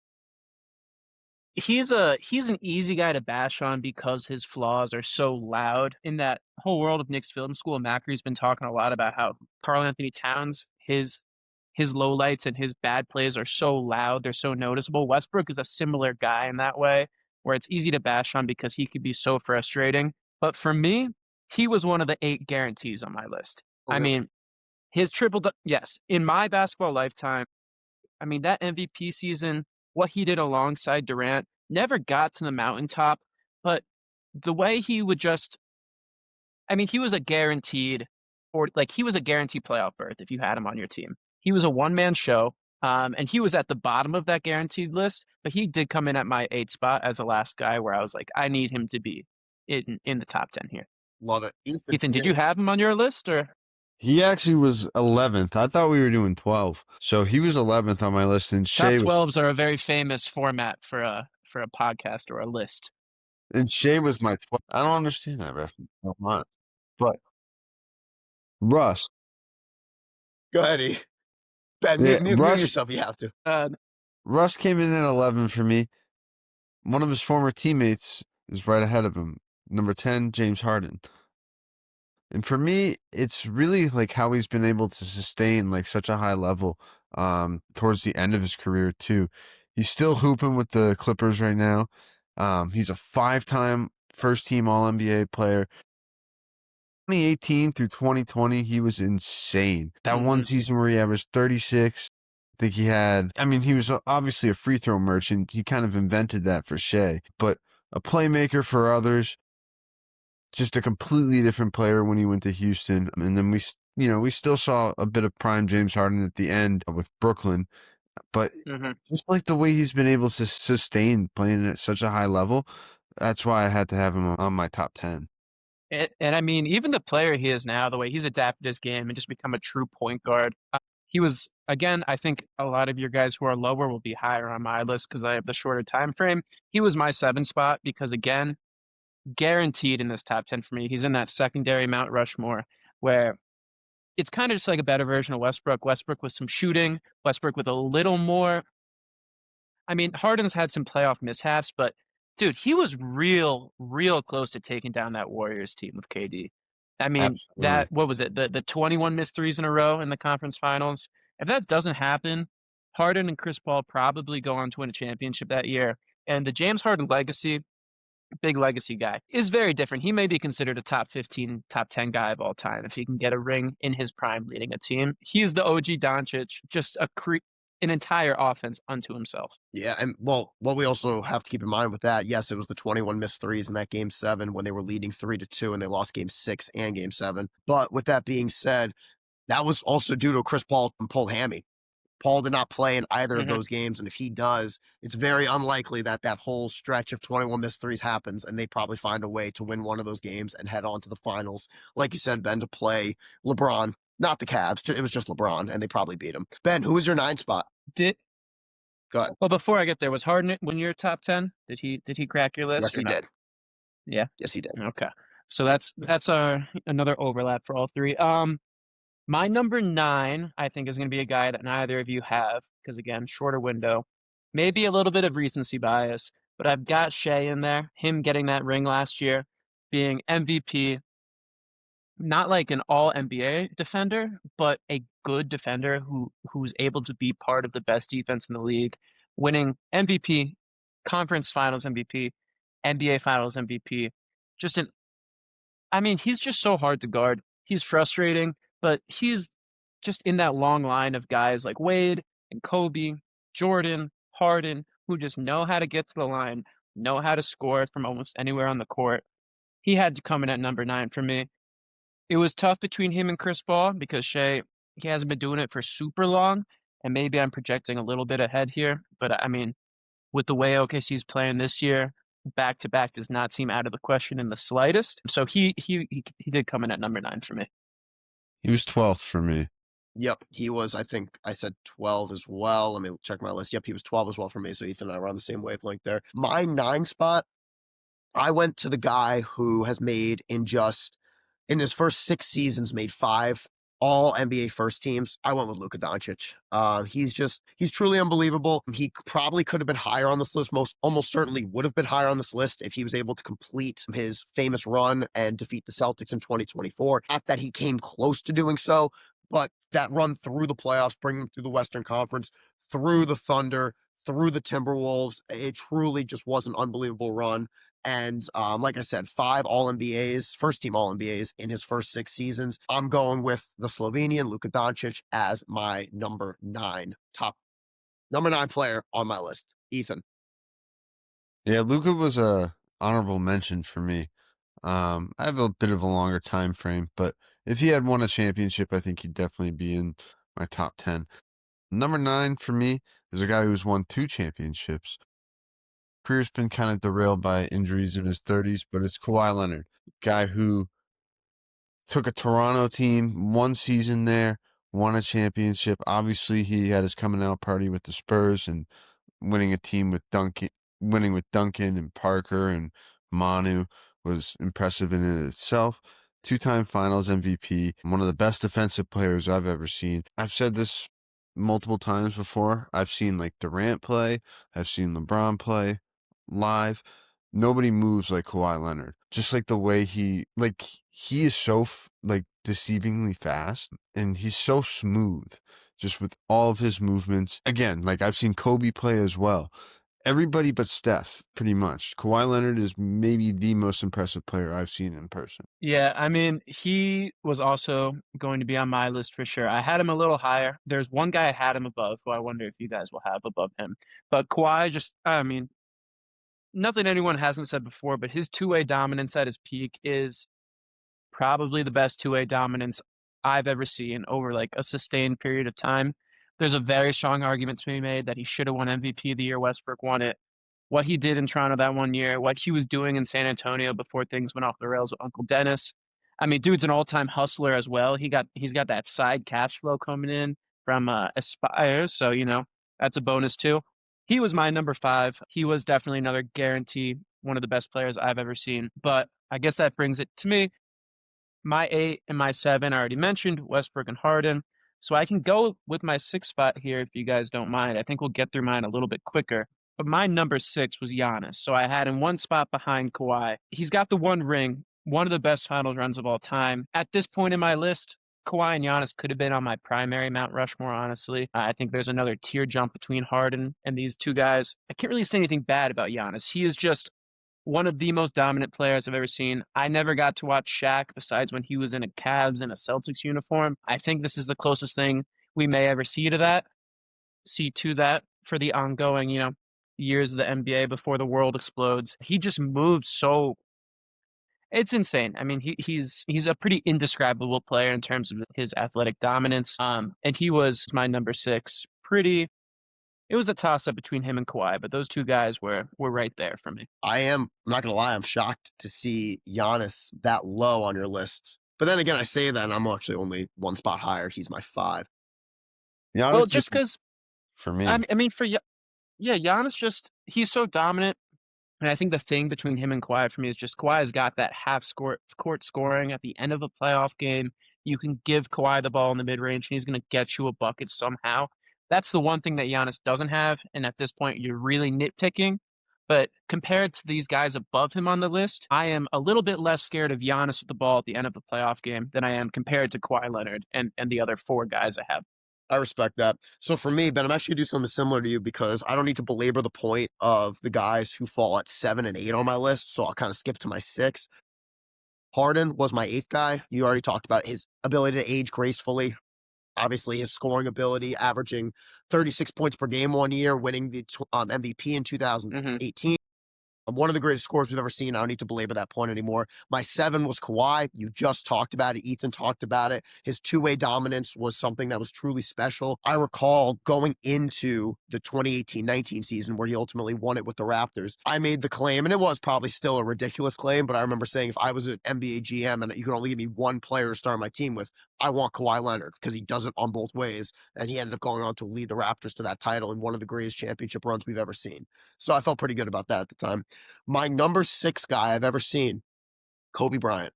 Speaker 2: He's an easy guy to bash on because his flaws are so loud. In that whole world of Knicks film school, Macri's been talking a lot about how Karl Anthony Towns, his lowlights and his bad plays are so loud, they're so noticeable. Westbrook is a similar guy in that way, where it's easy to bash on because he could be so frustrating. But for me, he was one of the 8 guarantees on my list.
Speaker 1: Oh,
Speaker 2: I
Speaker 1: really?
Speaker 2: mean, his yes, in my basketball lifetime, I mean, that MVP season, what he did alongside Durant, never got to the mountaintop, but the way he would just, I mean, he was a guaranteed, or like he was a guaranteed playoff berth if you had him on your team. He was a one-man show, and he was at the bottom of that guaranteed list, but he did come in at my 8 spot as the last guy where I was like, I need him to be in the top 10 here.
Speaker 1: Love it. Ethan,
Speaker 2: Ethan,
Speaker 1: for
Speaker 2: did you
Speaker 1: you.
Speaker 2: have him on your list or?
Speaker 4: He actually was 11th. I thought we were doing 12. So he was 11th on my list, and
Speaker 2: Top
Speaker 4: Shea was
Speaker 2: 12s are a very famous format for a podcast or a list.
Speaker 4: my 12th. I don't understand that reference. I don't mind. But Russ,
Speaker 1: Go ahead, E. Ben,
Speaker 4: yeah,
Speaker 1: mute yourself. You have to.
Speaker 4: Russ came in at 11 for me. One of his former teammates is right ahead of him. Number 10, James Harden. And for me, it's really like how he's been able to sustain like such a high level towards the end of his career too. He's still hooping with the Clippers right now. He's a 5-time first team All NBA player. 2018 through 2020, he was insane. That one season where he averaged 36. I think he was obviously a free throw merchant. He kind of invented that for Shea, but a playmaker for others. Just a completely different player when he went to Houston. And then we still saw a bit of prime James Harden at the end with Brooklyn, but just like the way he's been able to sustain playing at such a high level, that's why I had to have him on my top 10.
Speaker 2: And I mean, even the player he is now, the way he's adapted his game and just become a true point guard. He was, again, I think a lot of your guys who are lower will be higher on my list because I have the shorter time frame. He was my 7 spot because, again, guaranteed in this top 10 for me. He's in that secondary Mount Rushmore where it's kind of just like a better version of Westbrook. Westbrook with some shooting, Westbrook with a little more. I mean, Harden's had some playoff mishaps, but dude, he was real close to taking down that Warriors team with KD. I mean,
Speaker 4: Absolutely.
Speaker 2: what was it? The 21 missed threes in a row in the conference finals. If that doesn't happen, Harden and Chris Paul probably go on to win a championship that year. And the James Harden legacy, big legacy guy, is very different. He may be considered a top 15, top 10 guy of all time if he can get a ring in his prime leading a team. He is the OG Doncic, just an entire offense unto himself.
Speaker 1: Yeah, and well, what we also have to keep in mind with that, yes, it was the 21 missed threes in that game 7 when they were leading 3-2 and they lost game 6 and game 7. But with that being said, that was also due to Chris Paul pulled hammy. Paul did not play in either of those games, and if he does, it's very unlikely that that whole stretch of 21 missed threes happens, and they probably find a way to win one of those games and head on to the finals. Like you said, Ben, to play LeBron, not the Cavs. It was just LeBron, and they probably beat him. Ben, who was your 9 spot? Go ahead.
Speaker 2: Well, before I get there, was Harden when you're top 10? Did he crack your list?
Speaker 1: Yes, he did.
Speaker 2: Yeah.
Speaker 1: Yes, he did.
Speaker 2: Okay. So that's another overlap for all three. My number 9, I think, is going to be a guy that neither of you have because, again, shorter window. Maybe a little bit of recency bias, but I've got Shea in there. Him getting that ring last year, being MVP, not like an all NBA defender, but a good defender who's able to be part of the best defense in the league, winning MVP, conference finals MVP, NBA finals MVP. He's just so hard to guard. He's frustrating, but he's just in that long line of guys like Wade and Kobe, Jordan, Harden, who just know how to get to the line, know how to score from almost anywhere on the court. He had to come in at number 9 for me. It was tough between him and Chris Paul because Shea, he hasn't been doing it for super long, and maybe I'm projecting a little bit ahead here. But I mean, with the way OKC's playing this year, back to back does not seem out of the question in the slightest. So he did come in at number 9 for me.
Speaker 4: He was 12th for me.
Speaker 1: Yep, he was. I think I said 12 as well. Let me check my list. Yep, he was 12 as well for me. So Ethan and I were on the same wavelength there. My 9 spot, I went to the guy who has made in his first 6 seasons, made 5 all NBA first teams. I went with Luka Doncic. He's truly unbelievable. He probably could have been higher on this list. Almost certainly would have been higher on this list if he was able to complete his famous run and defeat the Celtics in 2024. Not that he came close to doing so, but that run through the playoffs, bringing them through the Western Conference, through the Thunder, through the Timberwolves, it truly just was an unbelievable run. And like I said, 5 All-NBAs, first-team All-NBAs in his first 6 seasons. I'm going with the Slovenian Luka Doncic as my number 9 player on my list. Ethan.
Speaker 4: Yeah, Luca was a honorable mention for me. I have a bit of a longer time frame, but if he had won a championship, I think he'd definitely be in my top 10. Number 9 for me is a guy who's won 2 championships. Career's been kind of derailed by injuries in his 30s, but it's Kawhi Leonard, guy who took a Toronto team, 1 season there, won a championship. Obviously, he had his coming out party with the Spurs and winning with Duncan and Parker and Manu was impressive in and of itself. 2-time Finals MVP, one of the best defensive players I've ever seen. I've said this multiple times before. I've seen like Durant play, I've seen LeBron play live. Nobody moves like Kawhi Leonard. Just like the way he is so deceivingly fast, and he's so smooth just with all of his movements. Again, like I've seen Kobe play as well. Everybody but Steph, pretty much. Kawhi Leonard is maybe the most impressive player I've seen in person.
Speaker 2: Yeah, I mean, he was also going to be on my list for sure. I had him a little higher. There's one guy I had him above who I wonder if you guys will have above him. But Kawhi I mean, nothing anyone hasn't said before, but his two-way dominance at his peak is probably the best two-way dominance I've ever seen over like a sustained period of time. There's a very strong argument to be made that he should have won MVP the year Westbrook won it. What he did in Toronto that one year, what he was doing in San Antonio before things went off the rails with Uncle Dennis. I mean, dude's an all-time hustler as well. He's got that side cash flow coming in from Aspire, so that's a bonus too. He was my number 5. He was definitely another guarantee, one of the best players I've ever seen. But I guess that brings it to me. My 8 and my 7 I already mentioned, Westbrook and Harden. So I can go with my 6th spot here if you guys don't mind. I think we'll get through mine a little bit quicker. But my number 6 was Giannis. So I had him one spot behind Kawhi. He's got the one ring, one of the best finals runs of all time. At this point in my list, Kawhi and Giannis could have been on my primary Mount Rushmore, honestly. I think there's another tier jump between Harden and these two guys. I can't really say anything bad about Giannis. He is just one of the most dominant players I've ever seen. I never got to watch Shaq besides when he was in a Cavs and a Celtics uniform. I think this is the closest thing we may ever see to that for the ongoing, years of the NBA before the world explodes. He just moves so it's insane. I mean, he's a pretty indescribable player in terms of his athletic dominance. And he was my number 6. It was a toss-up between him and Kawhi, but those two guys were right there for me.
Speaker 1: I'm not going to lie, I'm shocked to see Giannis that low on your list. But then again, I say that, and I'm actually only one spot higher. He's my 5.
Speaker 4: Giannis
Speaker 2: Well, just because,
Speaker 4: for me.
Speaker 2: I mean, Giannis he's so dominant. And I think the thing between him and Kawhi for me is just Kawhi's got that court scoring at the end of a playoff game. You can give Kawhi the ball in the mid-range, and he's going to get you a bucket somehow. That's the one thing that Giannis doesn't have, and at this point, you're really nitpicking. But compared to these guys above him on the list, I am a little bit less scared of Giannis with the ball at the end of a playoff game than I am compared to Kawhi Leonard and the other 4 guys I have.
Speaker 1: I respect that. So for me, Ben, I'm actually going to do something similar to you because I don't need to belabor the point of the guys who fall at 7 and 8 on my list, so I'll kind of skip to my 6. Harden was my 8th guy. You already talked about his ability to age gracefully. Obviously, his scoring ability, averaging 36 points per game one year, winning the MVP in 2018. One of the greatest scorers we've ever seen. I don't need to belabor that point anymore. My 7 was Kawhi. You just talked about it. Ethan talked about it. His two-way dominance was something that was truly special. I recall going into the 2018-19 season where he ultimately won it with the Raptors. I made the claim, and it was probably still a ridiculous claim, but I remember saying if I was an NBA GM and you could only give me one player to start my team with, I want Kawhi Leonard because he does it on both ways. And he ended up going on to lead the Raptors to that title in one of the greatest championship runs we've ever seen. So I felt pretty good about that at the time. My number 6 guy I've ever seen, Kobe Bryant.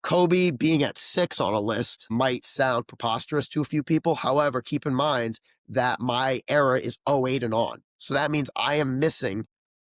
Speaker 1: Kobe being at 6 on a list might sound preposterous to a few people. However, keep in mind that my era is 08 and on. So that means I am missing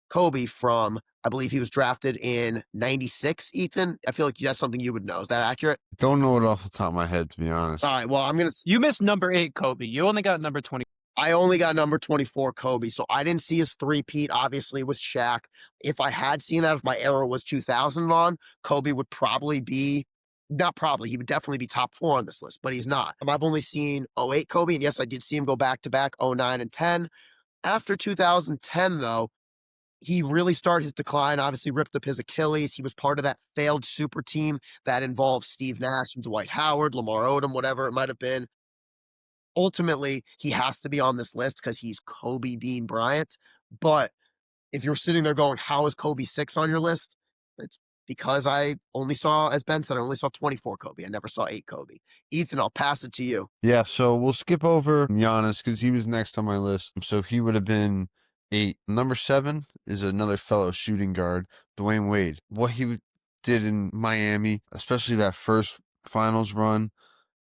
Speaker 1: Kobe from, I believe he was drafted in 96, Ethan. I feel like that's something you would know. Is that accurate?
Speaker 4: Don't know it off the top of my head, to be honest.
Speaker 1: All right, well,
Speaker 2: You missed number 8, Kobe. You only got number 20.
Speaker 1: I only got number 24, Kobe, so I didn't see his three-peat, obviously, with Shaq. If I had seen that, if my era was 2000 on, Kobe would probably be not probably, he would definitely be top 4 on this list, but he's not. I've only seen '08 Kobe, and yes, I did see him go back-to-back '09 and '10. After 2010, though, he really started his decline, obviously ripped up his Achilles. He was part of that failed super team that involved Steve Nash and Dwight Howard, Lamar Odom, whatever it might have been. Ultimately, he has to be on this list because he's Kobe Bean Bryant. But if you're sitting there going, how is Kobe 6 on your list? It's because I only saw, as Ben said, I only saw 24 Kobe. I never saw 8 Kobe. Ethan, I'll pass it to you.
Speaker 4: Yeah, so we'll skip over Giannis because he was next on my list. So he would have been 8. Number 7 is another fellow shooting guard, Dwayne Wade. What he did in Miami, especially that first finals run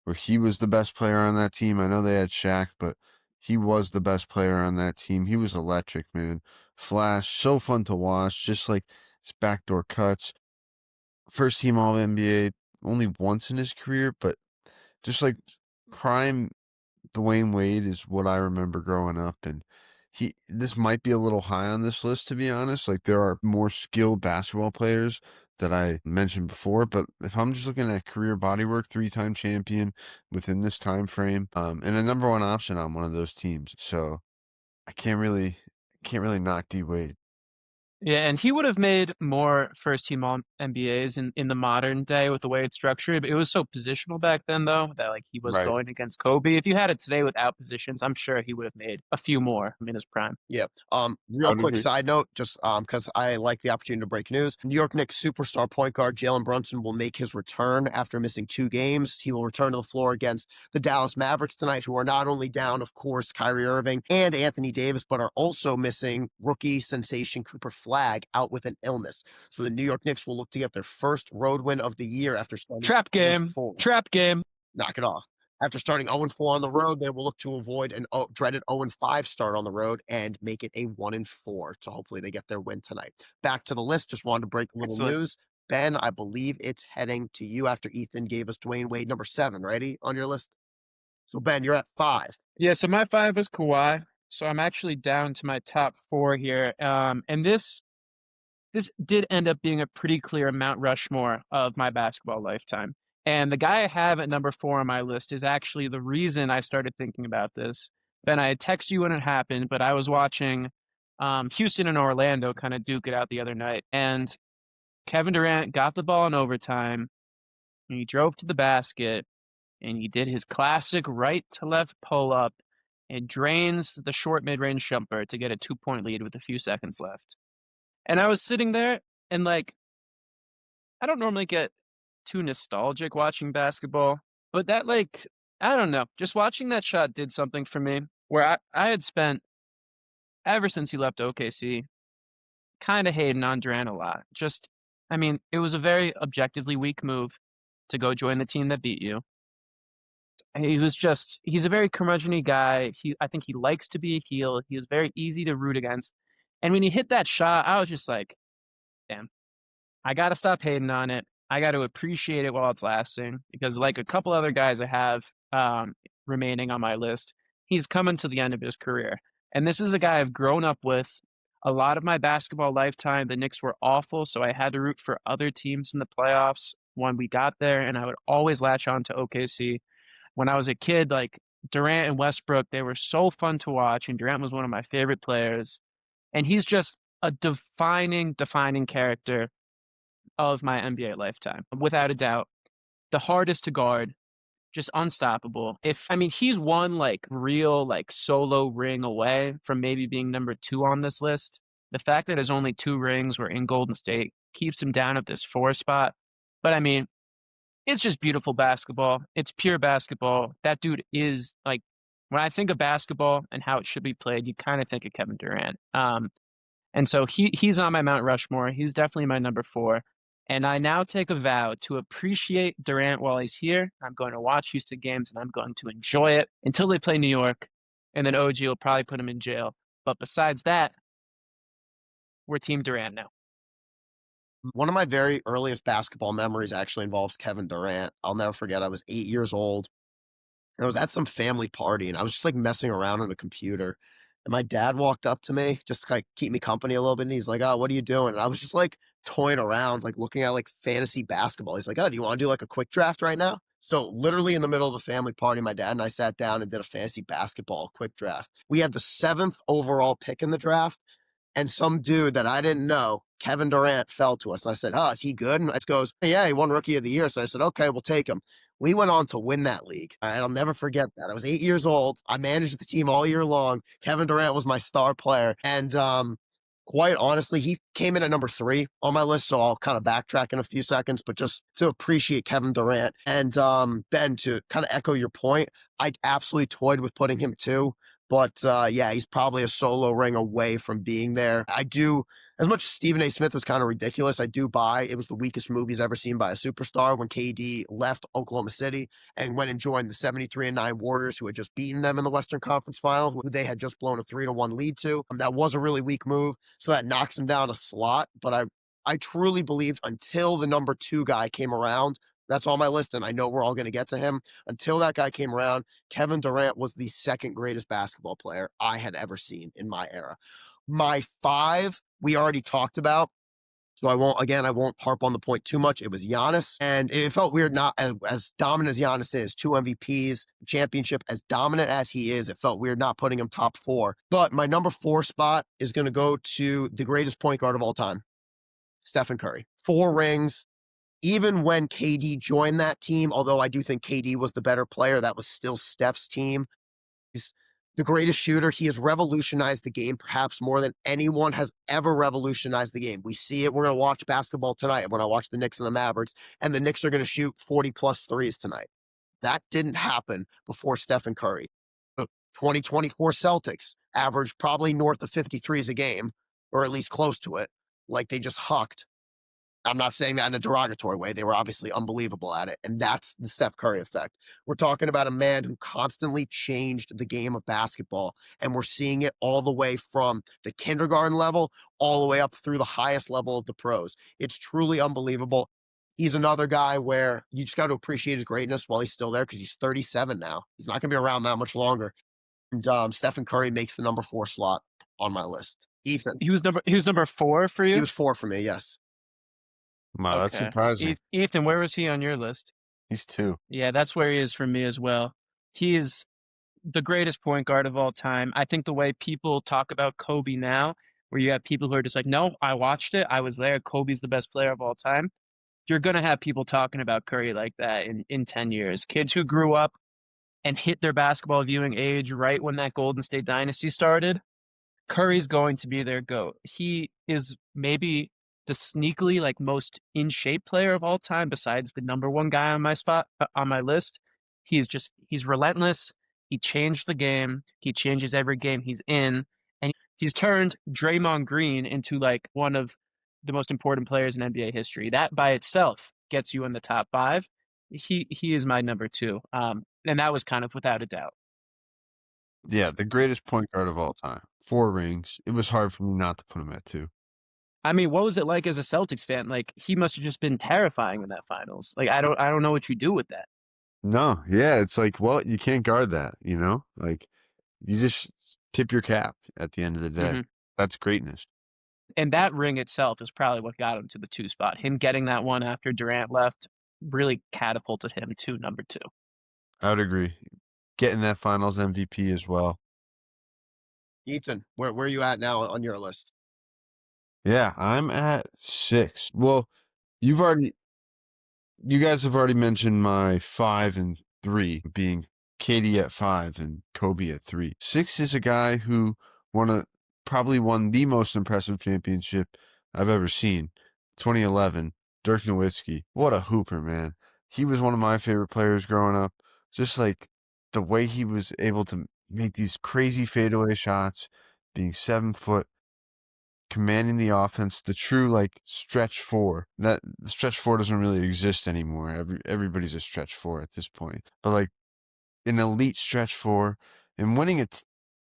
Speaker 4: where he was the best player on that team. I know they had Shaq, but he was the best player on that team. He was electric, man. Flash, so fun to watch, just like his backdoor cuts. First team All NBA only once in his career, but just like prime Dwayne Wade is what I remember growing up, and this might be a little high on this list, to be honest. Like, there are more skilled basketball players that I mentioned before, but if I'm just looking at career bodywork, 3-time champion within this time frame, and a number 1 option on one of those teams, so I can't really knock D Wade.
Speaker 2: Yeah, and he would have made more first team all NBAs in the modern day with the way it's structured. But it was so positional back then, though, that like he was
Speaker 4: Right.
Speaker 2: going against Kobe. If you had it today without positions, I'm sure he would have made a few more in his prime.
Speaker 1: Yeah. Real
Speaker 4: would
Speaker 1: quick
Speaker 4: agree.
Speaker 1: side note, just because I like the opportunity to break news. New York Knicks superstar point guard Jalen Brunson will make his return after missing 2 games. He will return to the floor against the Dallas Mavericks tonight, who are not only down, of course, Kyrie Irving and Anthony Davis, but are also missing rookie sensation Cooper Flagg out with an illness. So the New York Knicks will look to get their first road win of the year after starting
Speaker 2: Trap game.
Speaker 1: 0-4.
Speaker 2: Trap game.
Speaker 1: Knock it off. After starting 0-4 on the road, they will look to avoid an dreaded 0-5 start on the road and make it a 1-4. So hopefully they get their win tonight. Back to the list. Just wanted to break a little
Speaker 2: Excellent.
Speaker 1: news. Ben, I believe it's heading to you after Ethan gave us Dwayne Wade number 7, righty, on your list? So Ben, you're at 5.
Speaker 2: Yeah, so my 5 was Kawhi. So I'm actually down to my top 4 here. And this did end up being a pretty clear Mount Rushmore of my basketball lifetime. And the guy I have at number 4 on my list is actually the reason I started thinking about this. Ben, I had texted you when it happened, but I was watching Houston and Orlando kind of duke it out the other night. And Kevin Durant got the ball in overtime, and he drove to the basket, and he did his classic right to left pull up and drains the short mid range jumper to get a 2-point lead with a few seconds left. And I was sitting there and like, I don't normally get too nostalgic watching basketball, but that like, I don't know, just watching that shot did something for me where I had spent ever since he left OKC kind of hating on Durant a lot. Just, I mean, it was a very objectively weak move to go join the team that beat you. He's a very curmudgeon-y guy. I think he likes to be a heel. He was very easy to root against. And when he hit that shot, I was just like, damn, I got to stop hating on it. I got to appreciate it while it's lasting because like a couple other guys I have remaining on my list, he's coming to the end of his career. And this is a guy I've grown up with. A lot of my basketball lifetime, the Knicks were awful, so I had to root for other teams in the playoffs when we got there, and I would always latch on to OKC. When I was a kid, like Durant and Westbrook, they were so fun to watch, and Durant was one of my favorite players. And he's just a defining character of my NBA lifetime, without a doubt. The hardest to guard, just unstoppable. He's one like real like solo ring away from maybe being number 2 on this list. The fact that his only 2 rings were in Golden State keeps him down at this 4 spot. But I mean, it's just beautiful basketball. It's pure basketball. That dude is like, when I think of basketball and how it should be played, you kind of think of Kevin Durant. And so he's on my Mount Rushmore. He's definitely my number 4. And I now take a vow to appreciate Durant while he's here. I'm going to watch Houston games and I'm going to enjoy it until they play New York. And then OG will probably put him in jail. But besides that, we're Team Durant now.
Speaker 1: One of my very earliest basketball memories actually involves Kevin Durant. I'll never forget, I was 8 years old. I was at some family party and I was just like messing around on the computer. And my dad walked up to me just to like keep me company a little bit. And he's like, "Oh, what are you doing?" And I was just like toying around, like looking at like fantasy basketball. He's like, "Oh, do you want to do like a quick draft right now?" So literally in the middle of the family party, my dad and I sat down and did a fantasy basketball quick draft. We had the seventh overall pick in the draft. And some dude that I didn't know, Kevin Durant, fell to us. And I said, "Oh, is he good?" And it goes, "Yeah, he won Rookie of the Year." So I said, "Okay, we'll take him." We went on to win that league. All right, I'll never forget that. I was 8 years old. I managed the team all year long. Kevin Durant was my star player. And quite honestly, he came in at number 3 on my list. So I'll kind of backtrack in a few seconds, but just to appreciate Kevin Durant. And Ben, to kind of echo your point, I absolutely toyed with putting him too. But yeah, he's probably a solo ring away from being there. I do, as much as Stephen A. Smith was kind of ridiculous, I do buy it was the weakest movie he's ever seen by a superstar when KD left Oklahoma City and went and joined the 73-9 Warriors, who had just beaten them in the Western Conference Final, who they had just blown a 3-1 lead to. That was a really weak move, so that knocks him down a slot. But I truly believed until the number 2 guy came around. That's on my list, and I know we're all going to get to him. Until that guy came around, Kevin Durant was the second greatest basketball player I had ever seen in my era. My 5, we already talked about. So I won't harp on the point too much. It was Giannis, and it felt weird not as dominant as Giannis is, 2 MVPs, championship, as dominant as he is, it felt weird not putting him top 4. But my number 4 spot is going to go to the greatest point guard of all time, Stephen Curry. 4 rings, even when KD joined that team, although I do think KD was the better player, that was still Steph's team. He's the greatest shooter. He has revolutionized the game perhaps more than anyone has ever revolutionized the game. We see it. We're going to watch basketball tonight when I watch the Knicks and the Mavericks, and the Knicks are going to shoot 40 plus threes tonight. That didn't happen before Stephen Curry. The 2024 Celtics averaged probably north of 53s a game, or at least close to it, like they just hucked. I'm not saying that in a derogatory way. They were obviously unbelievable at it. And that's the Steph Curry effect. We're talking about a man who constantly changed the game of basketball. And we're seeing it all the way from the kindergarten level all the way up through the highest level of the pros. It's truly unbelievable. He's another guy where you just got to appreciate his greatness while he's still there because he's 37 now. He's not going to be around that much longer. And Stephen Curry makes the number 4 slot on my list. Ethan.
Speaker 2: He was number 4 for you?
Speaker 1: He was 4 for me, yes.
Speaker 4: Wow, that's
Speaker 2: Okay.
Speaker 4: surprising.
Speaker 2: Ethan, where was he on your list?
Speaker 4: He's 2.
Speaker 2: Yeah, that's where he is for me as well. He is the greatest point guard of all time. I think the way people talk about Kobe now, where you have people who are just like, "No, I watched it. I was there. Kobe's the best player of all time." You're going to have people talking about Curry like that in 10 years. Kids who grew up and hit their basketball viewing age right when that Golden State dynasty started, Curry's going to be their GOAT. He is maybe the sneakily like most in shape player of all time, besides the number 1 guy on my list. He's relentless. He changed the game. He changes every game he's in, and he's turned Draymond Green into like one of the most important players in NBA history. That by itself gets you in the top 5. He is my number 2, and that was kind of without a doubt.
Speaker 4: Yeah, the greatest point guard of all time. 4 rings. It was hard for me not to put him at 2.
Speaker 2: I mean, what was it like as a Celtics fan? Like, he must have just been terrifying in that finals. Like, I don't know what you do with that.
Speaker 4: No, yeah, it's like, well, you can't guard that, you know? Like, you just tip your cap at the end of the day.
Speaker 2: Mhm.
Speaker 4: That's greatness.
Speaker 2: And that ring itself is probably what got him to the 2 spot. Him getting that one after Durant left really catapulted him to number 2.
Speaker 4: I would agree. Getting that finals MVP as well.
Speaker 1: Ethan, where are you at now on your list?
Speaker 4: Yeah, I'm at 6. Well, you guys have already mentioned my 5 and 3 being KD at 5 and Kobe at 3. 6 is a guy who probably won the most impressive championship I've ever seen. 2011, Dirk Nowitzki. What a hooper, man. He was one of my favorite players growing up. Just like the way he was able to make these crazy fadeaway shots, being 7 foot, commanding the offense, the true like stretch 4. That the stretch 4 doesn't really exist anymore. Everybody's a stretch 4 at this point. But like an elite stretch 4 and winning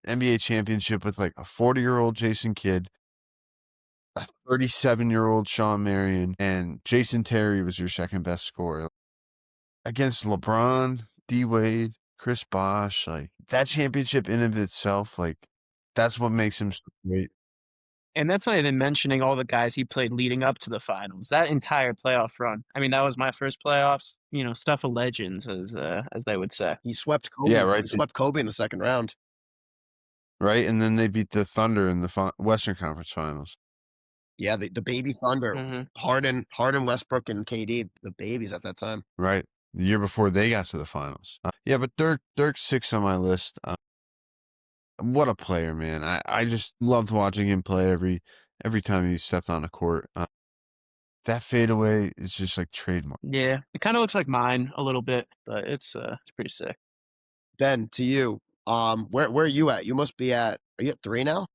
Speaker 4: NBA championship with like a 40-year-old Jason Kidd, a 37-year-old Sean Marion, and Jason Terry was your second best scorer against LeBron, D Wade, Chris Bosh, like that championship in of itself, like that's what makes him so great.
Speaker 2: And that's not even mentioning all the guys he played leading up to the finals. That entire playoff run. I mean, that was my first playoffs. Stuff of legends, as they would say.
Speaker 1: He swept
Speaker 4: Yeah,
Speaker 1: Kobe.
Speaker 4: right.
Speaker 1: He swept Kobe in the second round.
Speaker 4: Right, and then they beat the Thunder in the Western Conference Finals.
Speaker 1: Yeah, the baby Thunder.
Speaker 2: Mhm.
Speaker 1: Harden, Westbrook, and KD, the babies at that time.
Speaker 4: Right, the year before they got to the finals. Yeah, but Dirk's 6th on my list. What a player, man! I just loved watching him play every time he stepped on the court. That fadeaway is just like trademark.
Speaker 2: Yeah, it kind of looks like mine a little bit, but it's pretty sick.
Speaker 1: Ben, to you, where are you at? You must be are you at 3 now?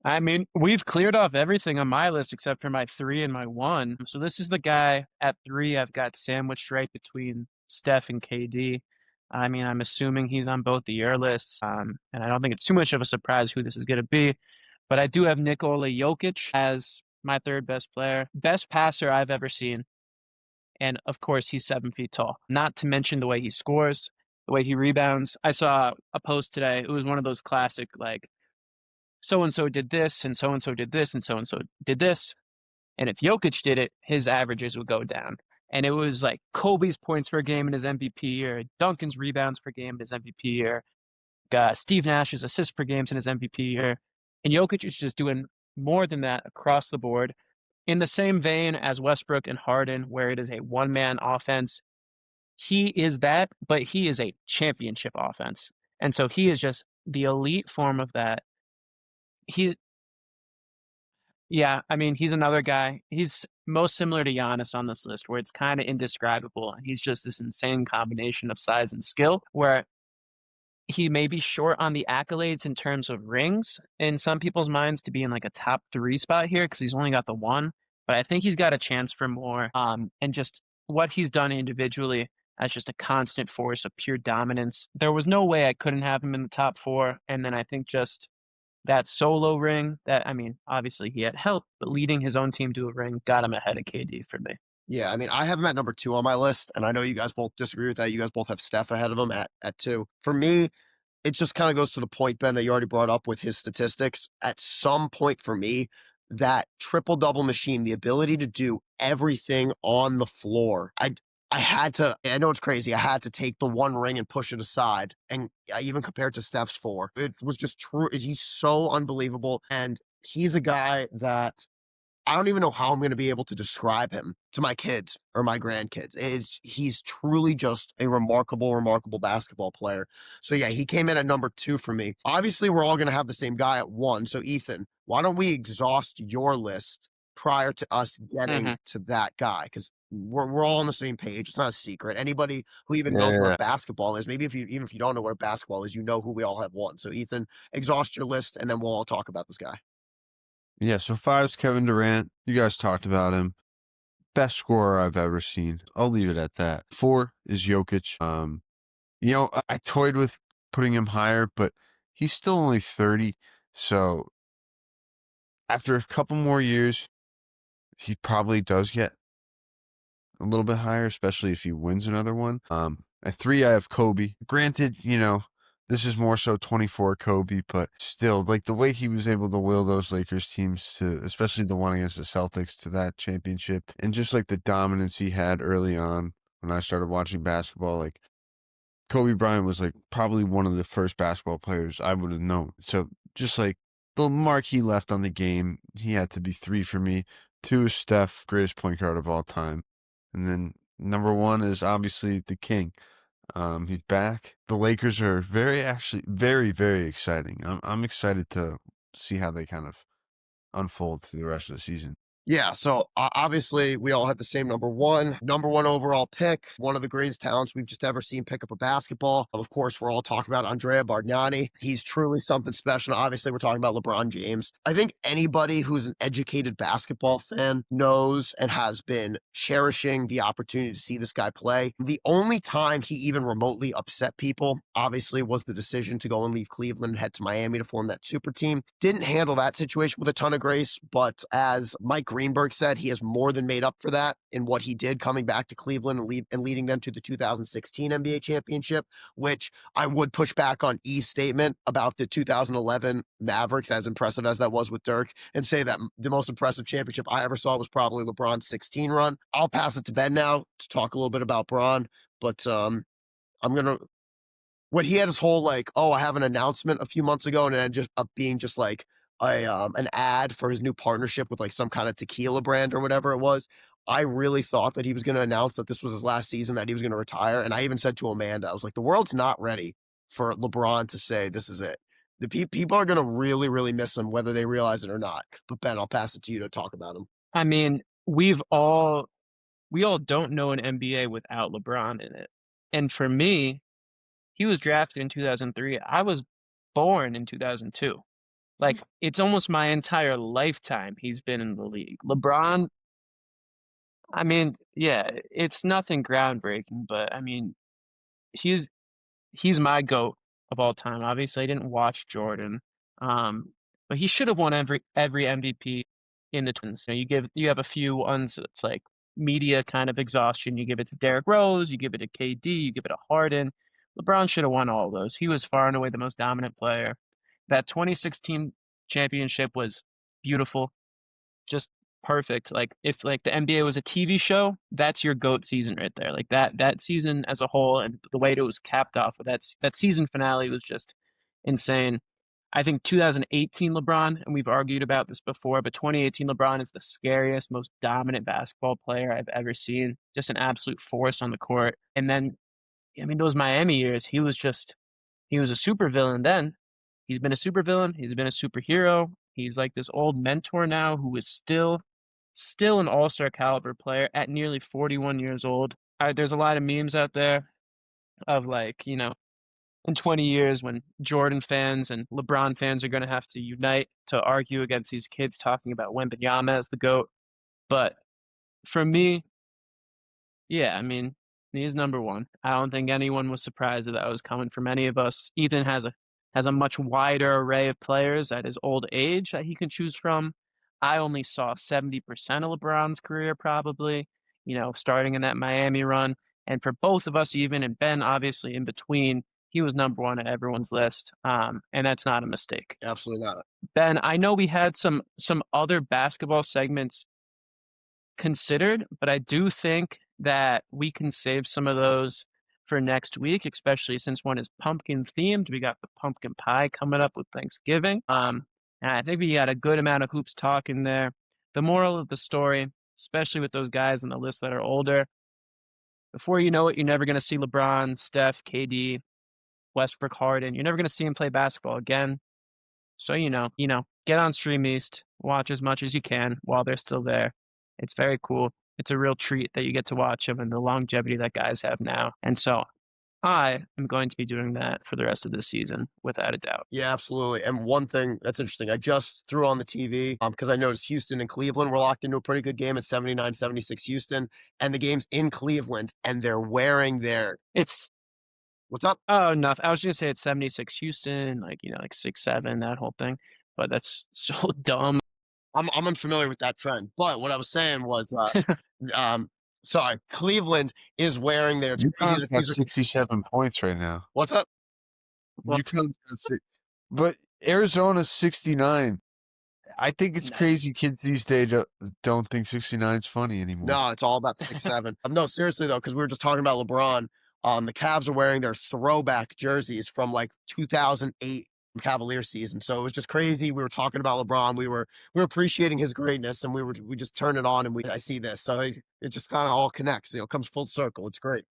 Speaker 2: I mean, we've cleared off everything on my list except for my 3 and my 1. So this is the guy at 3 I've got sandwiched right between Steph and KD. I mean, I'm assuming he's on both of your lists, and I don't think it's too much of a surprise who this is going to be. But I do have Nikola Jokic as my third best player, best passer I've ever seen. And of course, he's 7 feet tall. Not to mention the way he scores, the way he rebounds. I saw a post today. It was one of those classic, like, so-and-so did this, and so-and-so did this, and so-and-so did this. And if Jokic did it, his averages would go down. And it was like Kobe's points per game in his MVP year, Duncan's rebounds per game in his MVP year, Steve Nash's assists per games in his MVP year. And Jokic is just doing more than that across the board. In the same vein as Westbrook and Harden, where it is a one-man offense, he is that, but he is a championship offense. And so he is just the elite form of that. Yeah, I mean, he's another guy. He's most similar to Giannis on this list, where it's kind of indescribable. He's just this insane combination of size and skill, where he may be short on the accolades in terms of rings in some people's minds to be in like a top 3 spot here because he's only got the 1. But I think he's got a chance for more. And just what he's done individually as just a constant force of pure dominance. There was no way I couldn't have him in the top 4. And then I think just that solo ring, obviously he had help, but leading his own team to a ring got him ahead of KD for me.
Speaker 1: Yeah, I mean, I have him at number 2 on my list, and I know you guys both disagree with that. You guys both have Steph ahead of him at 2. For me, it just kind of goes to the point, Ben, that you already brought up with his statistics. At some point for me, that triple-double machine, the ability to do everything on the floor, I had to, I know it's crazy, I had to take the 1 ring and push it aside, and I even compared to Steph's 4. It was just true. He's so unbelievable, and he's a guy that I don't even know how I'm going to be able to describe him to my kids or my grandkids. He's truly just a remarkable, remarkable basketball player. So yeah, he came in at number 2 for me. Obviously, we're all going to have the same guy at 1. So Ethan, why don't we exhaust your list prior to us getting to that guy? Because we're all on the same page. It's not a secret. Anybody who even knows what basketball is, maybe even if you don't know what basketball is, you know who we all have 1. So Ethan, exhaust your list, and then we'll all talk about this guy.
Speaker 4: Yeah, so 5's Kevin Durant. You guys talked about him. Best scorer I've ever seen. I'll leave it at that. 4 is Jokic. I toyed with putting him higher, but he's still only 30. So after a couple more years, he probably does get a little bit higher, especially if he wins another one. At 3, I have Kobe. Granted, this is more so 24 Kobe, but still, like the way he was able to will those Lakers teams to, especially the one against the Celtics, to that championship, and just like the dominance he had early on when I started watching basketball, like Kobe Bryant was like probably one of the first basketball players I would have known. So just like the mark he left on the game, he had to be 3 for me. 2 is Steph, greatest point guard of all time. And then number 1 is obviously the King. He's back. The Lakers are very, very exciting. I'm excited to see how they kind of unfold through the rest of the season.
Speaker 1: Yeah, so obviously we all had the same number 1 overall pick, one of the greatest talents we've just ever seen pick up a basketball. Of course, we're all talking about Andrea Bargnani. He's truly something special. Obviously, we're talking about LeBron James. I think anybody who's an educated basketball fan knows and has been cherishing the opportunity to see this guy play. The only time he even remotely upset people, obviously, was the decision to go and leave Cleveland and head to Miami to form that super team. Didn't handle that situation with a ton of grace, but as Mike Greenberg said he has more than made up for that in what he did coming back to Cleveland and leading them to the 2016 NBA championship, which I would push back on E's statement about the 2011 Mavericks, as impressive as that was with Dirk, and say that the most impressive championship I ever saw was probably LeBron's 16 run. I'll pass it to Ben now to talk a little bit about Bron, but I'm going to when he had his whole like, oh, I have an announcement a few months ago, and then just being just like an ad for his new partnership with like some kind of tequila brand or whatever it was. I really thought that he was going to announce that this was his last season, that he was going to retire. And I even said to Amanda, I was like, the world's not ready for LeBron to say this is it. The people are going to really, really miss him, whether they realize it or not. But Ben, I'll pass it to you to talk about him.
Speaker 2: I mean, we all don't know an NBA without LeBron in it. And for me, he was drafted in 2003. I was born in 2002. Like, it's almost my entire lifetime he's been in the league. LeBron, I mean, yeah, it's nothing groundbreaking, but I mean, he's my GOAT of all time. Obviously, I didn't watch Jordan, but he should have won every MVP in the Twins. You have a few ones that's like media kind of exhaustion. You give it to Derrick Rose, you give it to KD, you give it to Harden. LeBron should have won all those. He was far and away the most dominant player. That 2016 championship was beautiful, just perfect. Like if like the NBA was a TV show, that's your GOAT season right there. Like that season as a whole, and the way it was capped off with that season finale was just insane. I think 2018 LeBron, and we've argued about this before, but 2018 LeBron is the scariest, most dominant basketball player I've ever seen. Just an absolute force on the court. And then, I mean, those Miami years, he was a supervillain then. He's been a supervillain. He's been a superhero. He's like this old mentor now who is still an all-star caliber player at nearly 41 years old. There's a lot of memes out there of like, in 20 years when Jordan fans and LeBron fans are going to have to unite to argue against these kids talking about Wembanyama as the GOAT. But for me, yeah, I mean, he's number one. I don't think anyone was surprised that was coming from any of us. Ethan has a much wider array of players at his old age that he can choose from. I only saw 70% of LeBron's career probably, starting in that Miami run. And for both of us even, and Ben obviously in between, he was number one at everyone's list. And that's not a mistake.
Speaker 1: Absolutely not.
Speaker 2: Ben, I know we had some other basketball segments considered, but I do think that we can save some of those for next week, especially since one is pumpkin themed. We got the pumpkin pie coming up with Thanksgiving. And I think we got a good amount of hoops talk in there. The moral of the story, especially with those guys on the list that are older, before you know it, you're never going to see LeBron, Steph, KD, Westbrook, Harden. You're never going to see him play basketball again. So, get on Stream East, watch as much as you can while they're still there. It's very cool. It's a real treat that you get to watch them and the longevity that guys have now. And so I am going to be doing that for the rest of the season, without a doubt.
Speaker 1: Yeah, absolutely. And one thing that's interesting, I just threw on the TV because I noticed Houston and Cleveland were locked into a pretty good game at 79-76 Houston, and the game's in Cleveland, and they're wearing their... What's up?
Speaker 2: Oh, nothing. I was going to say it's 76 Houston, like 6-7, that whole thing. But that's so dumb.
Speaker 1: I'm unfamiliar with that trend. But what I was saying was, sorry, Cleveland is wearing their...
Speaker 4: UConn's got 67 points right now.
Speaker 1: What's up?
Speaker 4: UConn's got 6. But Arizona's 69. I think it's crazy kids these days don't think 69 is funny anymore.
Speaker 1: No, it's all about 6-7. No, seriously, though, because we were just talking about LeBron. The Cavs are wearing their throwback jerseys from like 2008 Cavalier season. So it was just crazy. We were talking about LeBron. We were appreciating his greatness, and we just turned it on, and I see this. So it just kind of all connects. Comes full circle. It's great.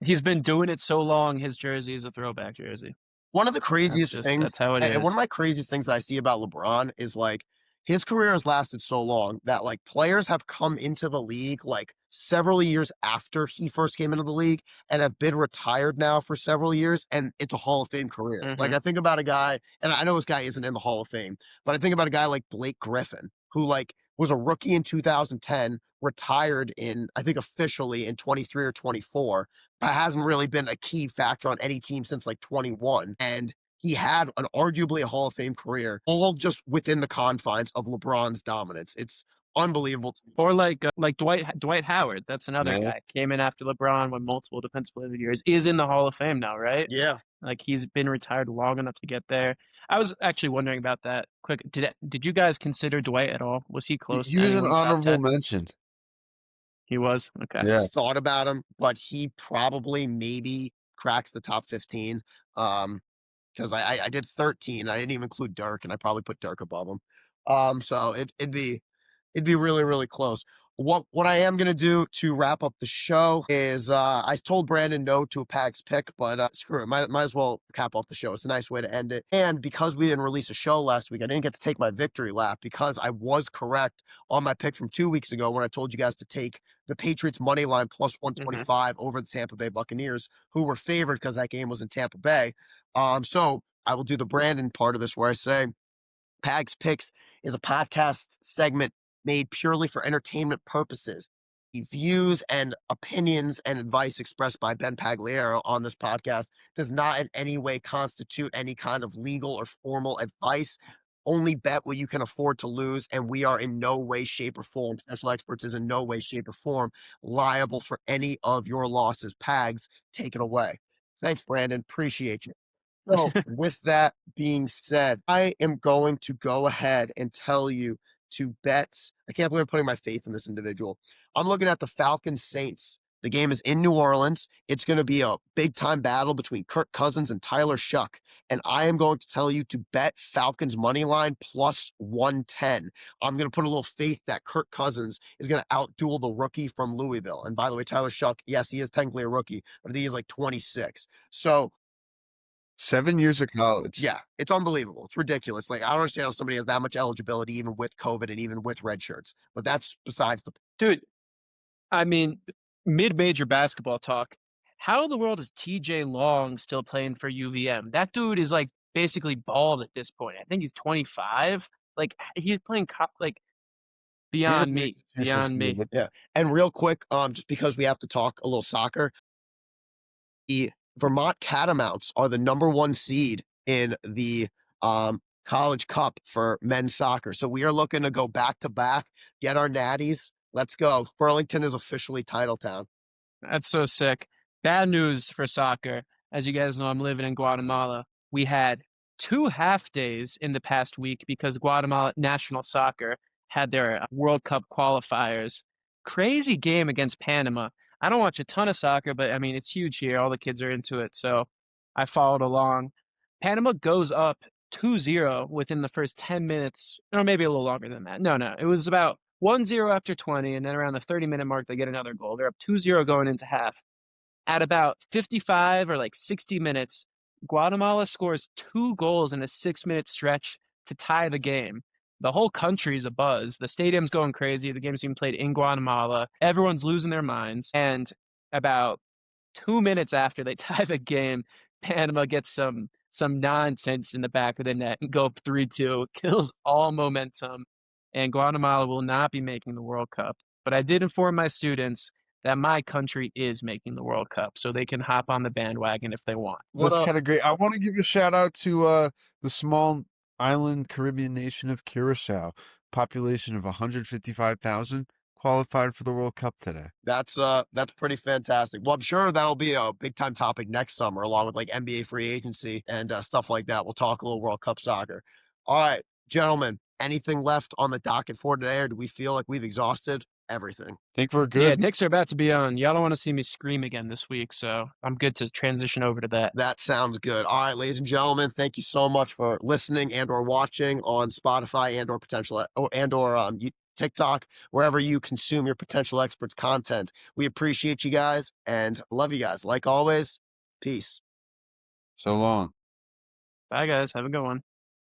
Speaker 2: He's been doing it so long. His jersey is a throwback jersey.
Speaker 1: One of the craziest things,
Speaker 2: that's how it is.
Speaker 1: And one of my craziest things that I see about LeBron is like his career has lasted so long that like players have come into the league like several years after he first came into the league and have been retired now for several years, and it's a Hall of Fame career.
Speaker 2: Mm-hmm.
Speaker 1: Like I think about a guy, and I know this guy isn't in the Hall of Fame, but I think about a guy like Blake Griffin, who like was a rookie in 2010, retired in, I think officially in 23 or 24, but hasn't really been a key factor on any team since like 21. And he had arguably a Hall of Fame career, all just within the confines of LeBron's dominance. It's unbelievable.
Speaker 2: Or like Dwight Howard. That's another
Speaker 4: Yeah.
Speaker 2: guy. Came in after LeBron, won multiple Defensive Player of the Years. Is in the Hall of Fame now, right?
Speaker 1: Yeah.
Speaker 2: Like he's been retired long enough to get there. I was actually wondering about that. Quick, did you guys consider Dwight at all? Was he close
Speaker 4: He
Speaker 2: to
Speaker 4: was an
Speaker 2: anyone's top
Speaker 4: honorable
Speaker 2: 10?
Speaker 4: mention.
Speaker 2: He was? Okay.
Speaker 4: Yeah.
Speaker 1: Thought about him, but he probably maybe cracks the top 15. Because I did 13. I didn't even include Dirk, and I probably put Dirk above him. So it'd be really, really close. What I am gonna do to wrap up the show is I told Brandon no to a Pags pick, but screw it. Might as well cap off the show. It's a nice way to end it. And because we didn't release a show last week, I didn't get to take my victory lap because I was correct on my pick from 2 weeks ago when I told you guys to take the Patriots money line plus 125 over the Tampa Bay Buccaneers, who were favored because that game was in Tampa Bay. So I will do the Brandon part of this where I say Pags Picks is a podcast segment made purely for entertainment purposes. The views and opinions and advice expressed by Ben Pagliaro on this podcast does not in any way constitute any kind of legal or formal advice. Only bet what you can afford to lose, and we are in no way, shape, or form, Potential Experts is in no way, shape, or form liable for any of your losses. Pags, take it away. Thanks, Brandon. Appreciate you. So, with that being said, I am going to go ahead and tell you to bet. I can't believe I'm putting my faith in this individual. I'm looking at the Falcons Saints. The game is in New Orleans. It's going to be a big time battle between Kirk Cousins and Tyler Shuck. And I am going to tell you to bet Falcons money line plus 110. I'm going to put a little faith that Kirk Cousins is going to outduel the rookie from Louisville. And by the way, Tyler Shuck, yes, he is technically a rookie, but he is like 26. So
Speaker 4: 7 years of college.
Speaker 1: yeah, it's unbelievable. It's ridiculous. Like, I don't understand how somebody has that much eligibility, even with COVID and even with red shirts. But that's besides the.
Speaker 2: Dude, I mean, mid-major basketball talk. How in the world is TJ Long still playing for UVM? That dude is like basically bald at this point. I think he's 25. Like he's playing like
Speaker 4: He's a
Speaker 2: beyond
Speaker 4: big
Speaker 2: me.
Speaker 4: future
Speaker 2: Beyond me.
Speaker 4: student.
Speaker 1: Yeah. And real quick, just because we have to talk a little soccer, the Vermont Catamounts are the #1 seed in the College Cup for men's soccer. So we are looking to go back to back, get our natties. Let's go. Burlington is officially title town.
Speaker 2: That's so sick. Bad news for soccer. As you guys know, I'm living in Guatemala. We had 2 half days in the past week because Guatemala national soccer had their World Cup qualifiers. Crazy game against Panama. I don't watch a ton of soccer, but I mean, it's huge here. All the kids are into it. So I followed along. Panama goes up 2-0 within the first 10 minutes, or maybe a little longer than that. No, it was about 1-0 after 20, and then around the 30-minute mark, they get another goal. They're up 2-0 going into half. At about 55 or like 60 minutes, Guatemala scores 2 goals in a 6-minute stretch to tie the game. The whole country's abuzz. The stadium's going crazy. The game's being played in Guatemala. Everyone's losing their minds. And about 2 minutes after they tie the game, Panama gets some nonsense in the back of the net and go up 3-2, kills all momentum, and Guatemala will not be making the World Cup. But I did inform my students that my country is making the World Cup, so they can hop on the bandwagon if they want.
Speaker 4: That's kind of great. I want to give a shout out to the small island Caribbean nation of Curacao, population of 155,000, qualified for the World Cup today.
Speaker 1: That's pretty fantastic. Well, I'm sure that'll be a big time topic next summer, along with like NBA free agency and stuff like that. We'll talk a little World Cup soccer. All right, gentlemen, anything left on the docket for today, or do we feel like we've exhausted everything?
Speaker 4: Think we're
Speaker 2: Yeah,
Speaker 4: good.
Speaker 2: Knicks are about to be on. Y'all don't want to see me scream again this week, so I'm good to transition over to that.
Speaker 1: That sounds good. All right, ladies and gentlemen, thank you so much for listening and or watching on Spotify and or TikTok, wherever you consume your Potential Experts content. We appreciate you guys and love you guys. Like always, peace.
Speaker 4: So long.
Speaker 2: Bye, guys. Have a good one.